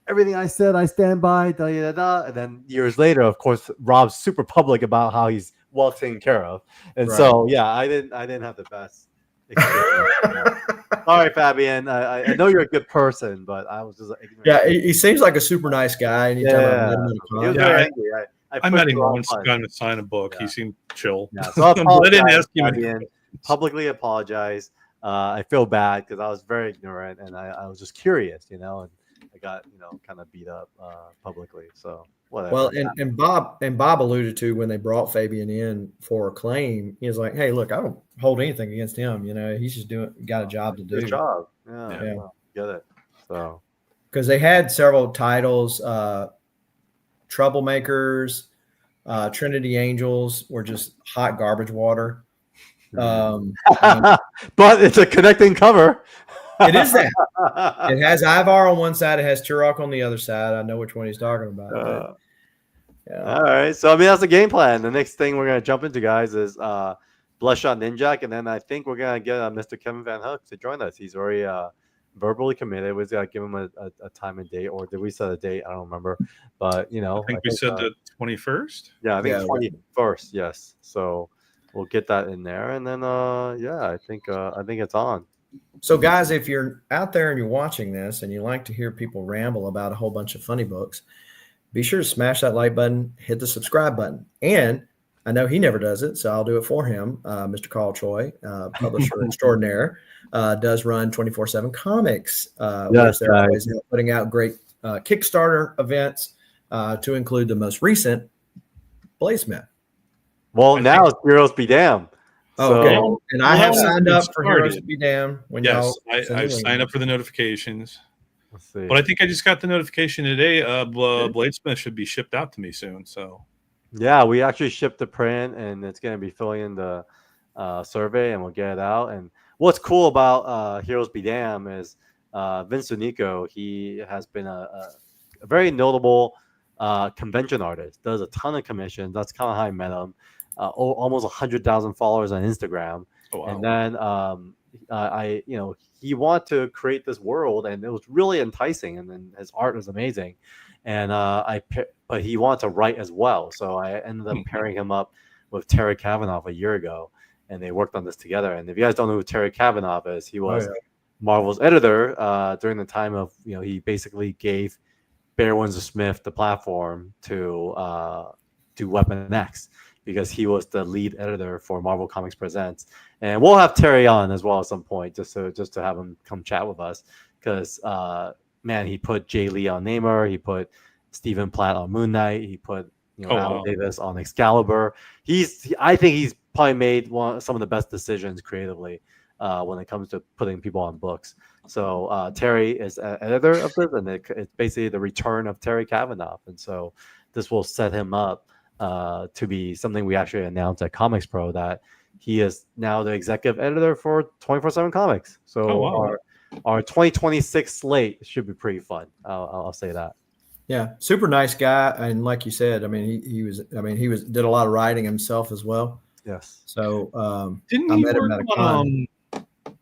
Everything I said, I stand by. Da, da, da. And then years later, of course, Rob's super public about how he's well taken care of. And so, yeah, I didn't have the best experience. Sorry, Fabian. I know you're a good person, but I was just ignorant. Yeah, he seems like a super nice guy. Anytime I met him He was very angry. I met him once, got him to sign a book. He seemed chill. Yeah, so I didn't ask him Fabian, publicly apologize. I feel bad because I was very ignorant and I was just curious, and I got kind of beat up publicly. So whatever. Well, and Bob alluded to when they brought Fabian in for a claim, he was like, "Hey, look, I don't hold anything against him. He's just got a job to do. Good job. Yeah. Get it. So because they had several titles, Troublemakers, Trinity Angels were just hot garbage water. But it's a connecting cover. It is that. It has Ivar on one side. It has Turok on the other side. I know which one he's talking about. All right. So, I mean, that's the game plan. The next thing we're going to jump into, guys, is Bloodshot Ninjak. And then I think we're going to get Mr. Kevin Van Hook to join us. He's already verbally committed. We got to give him a time and date. Or did we set a date? I don't remember. But, I think we said the 21st. Yeah, I think 21st. Yes. So we'll get that in there. And then, I think it's on. So, guys, if you're out there and you're watching this and you like to hear people ramble about a whole bunch of funny books, be sure to smash that like button, hit the subscribe button. And I know he never does it, so I'll do it for him. Mr. Carl Choi, publisher extraordinaire, does run 24/7 Comics. Yes, they're always putting out great Kickstarter events to include the most recent Blazeman. Well, now Heroes Be Damned. Okay. So, And I have well, signed it up for Heroes started. Be Damned when Yes, y'all send the I've link. signed up for the notifications. let's see. But I think I just got the notification today. Bladesmith should be shipped out to me soon. So Yeah, we actually shipped the print, and it's going to be filling in the survey, and we'll get it out. And what's cool about Heroes Be Damned is Vince Unico. He has been a very notable convention artist. Does a ton of commissions. That's kind of how I met him. Almost 100,000 followers on Instagram. oh, wow. And then he wanted to create this world, and it was really enticing. And then his art was amazing. And but he wanted to write as well. So I ended up pairing him up with Terry Kavanaugh a year ago, and they worked on this together. And if you guys don't know who Terry Kavanaugh is, he was Marvel's editor during the time of, he basically gave Bear Windsor Smith the platform to do Weapon X, because he was the lead editor for Marvel Comics Presents. And we'll have Terry on as well at some point, just to have him come chat with us, because man, he put Jay Lee on Namor, he put Stephen Platt on Moon Knight, he put Alan Davis on Excalibur. I think he's probably made some of the best decisions creatively when it comes to putting people on books. So Terry is an editor of this, and it's basically the return of Terry Kavanaugh. And so this will set him up to be something we actually announced at Comics Pro, that he is now the executive editor for 24/7 Comics. So our 2026 slate should be pretty fun. I'll say that. Yeah, super nice guy, and like you said, I mean, he did a lot of writing himself as well. Yes. So didn't he work on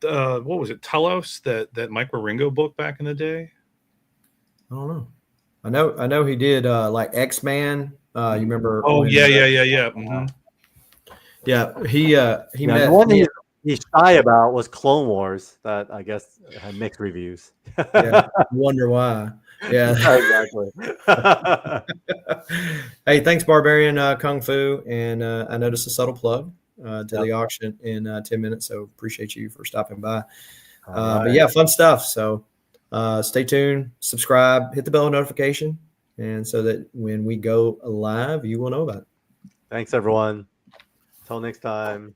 what was it, Telos, that Mike Waringo book back in the day? I don't know. I know he did like X-Man. You remember? Oh, yeah. Mm-hmm. Yeah, he met. The one he's shy about was Clone Wars, that I guess had mixed reviews. Yeah, wonder why. Yeah, exactly. Hey, thanks, Barbarian Kung Fu, and I noticed a subtle plug to the auction in 10 minutes, so appreciate you for stopping by. But yeah, fun stuff. So stay tuned, subscribe, hit the bell notification, and so that when we go live, you will know about it. Thanks, everyone. Till next time.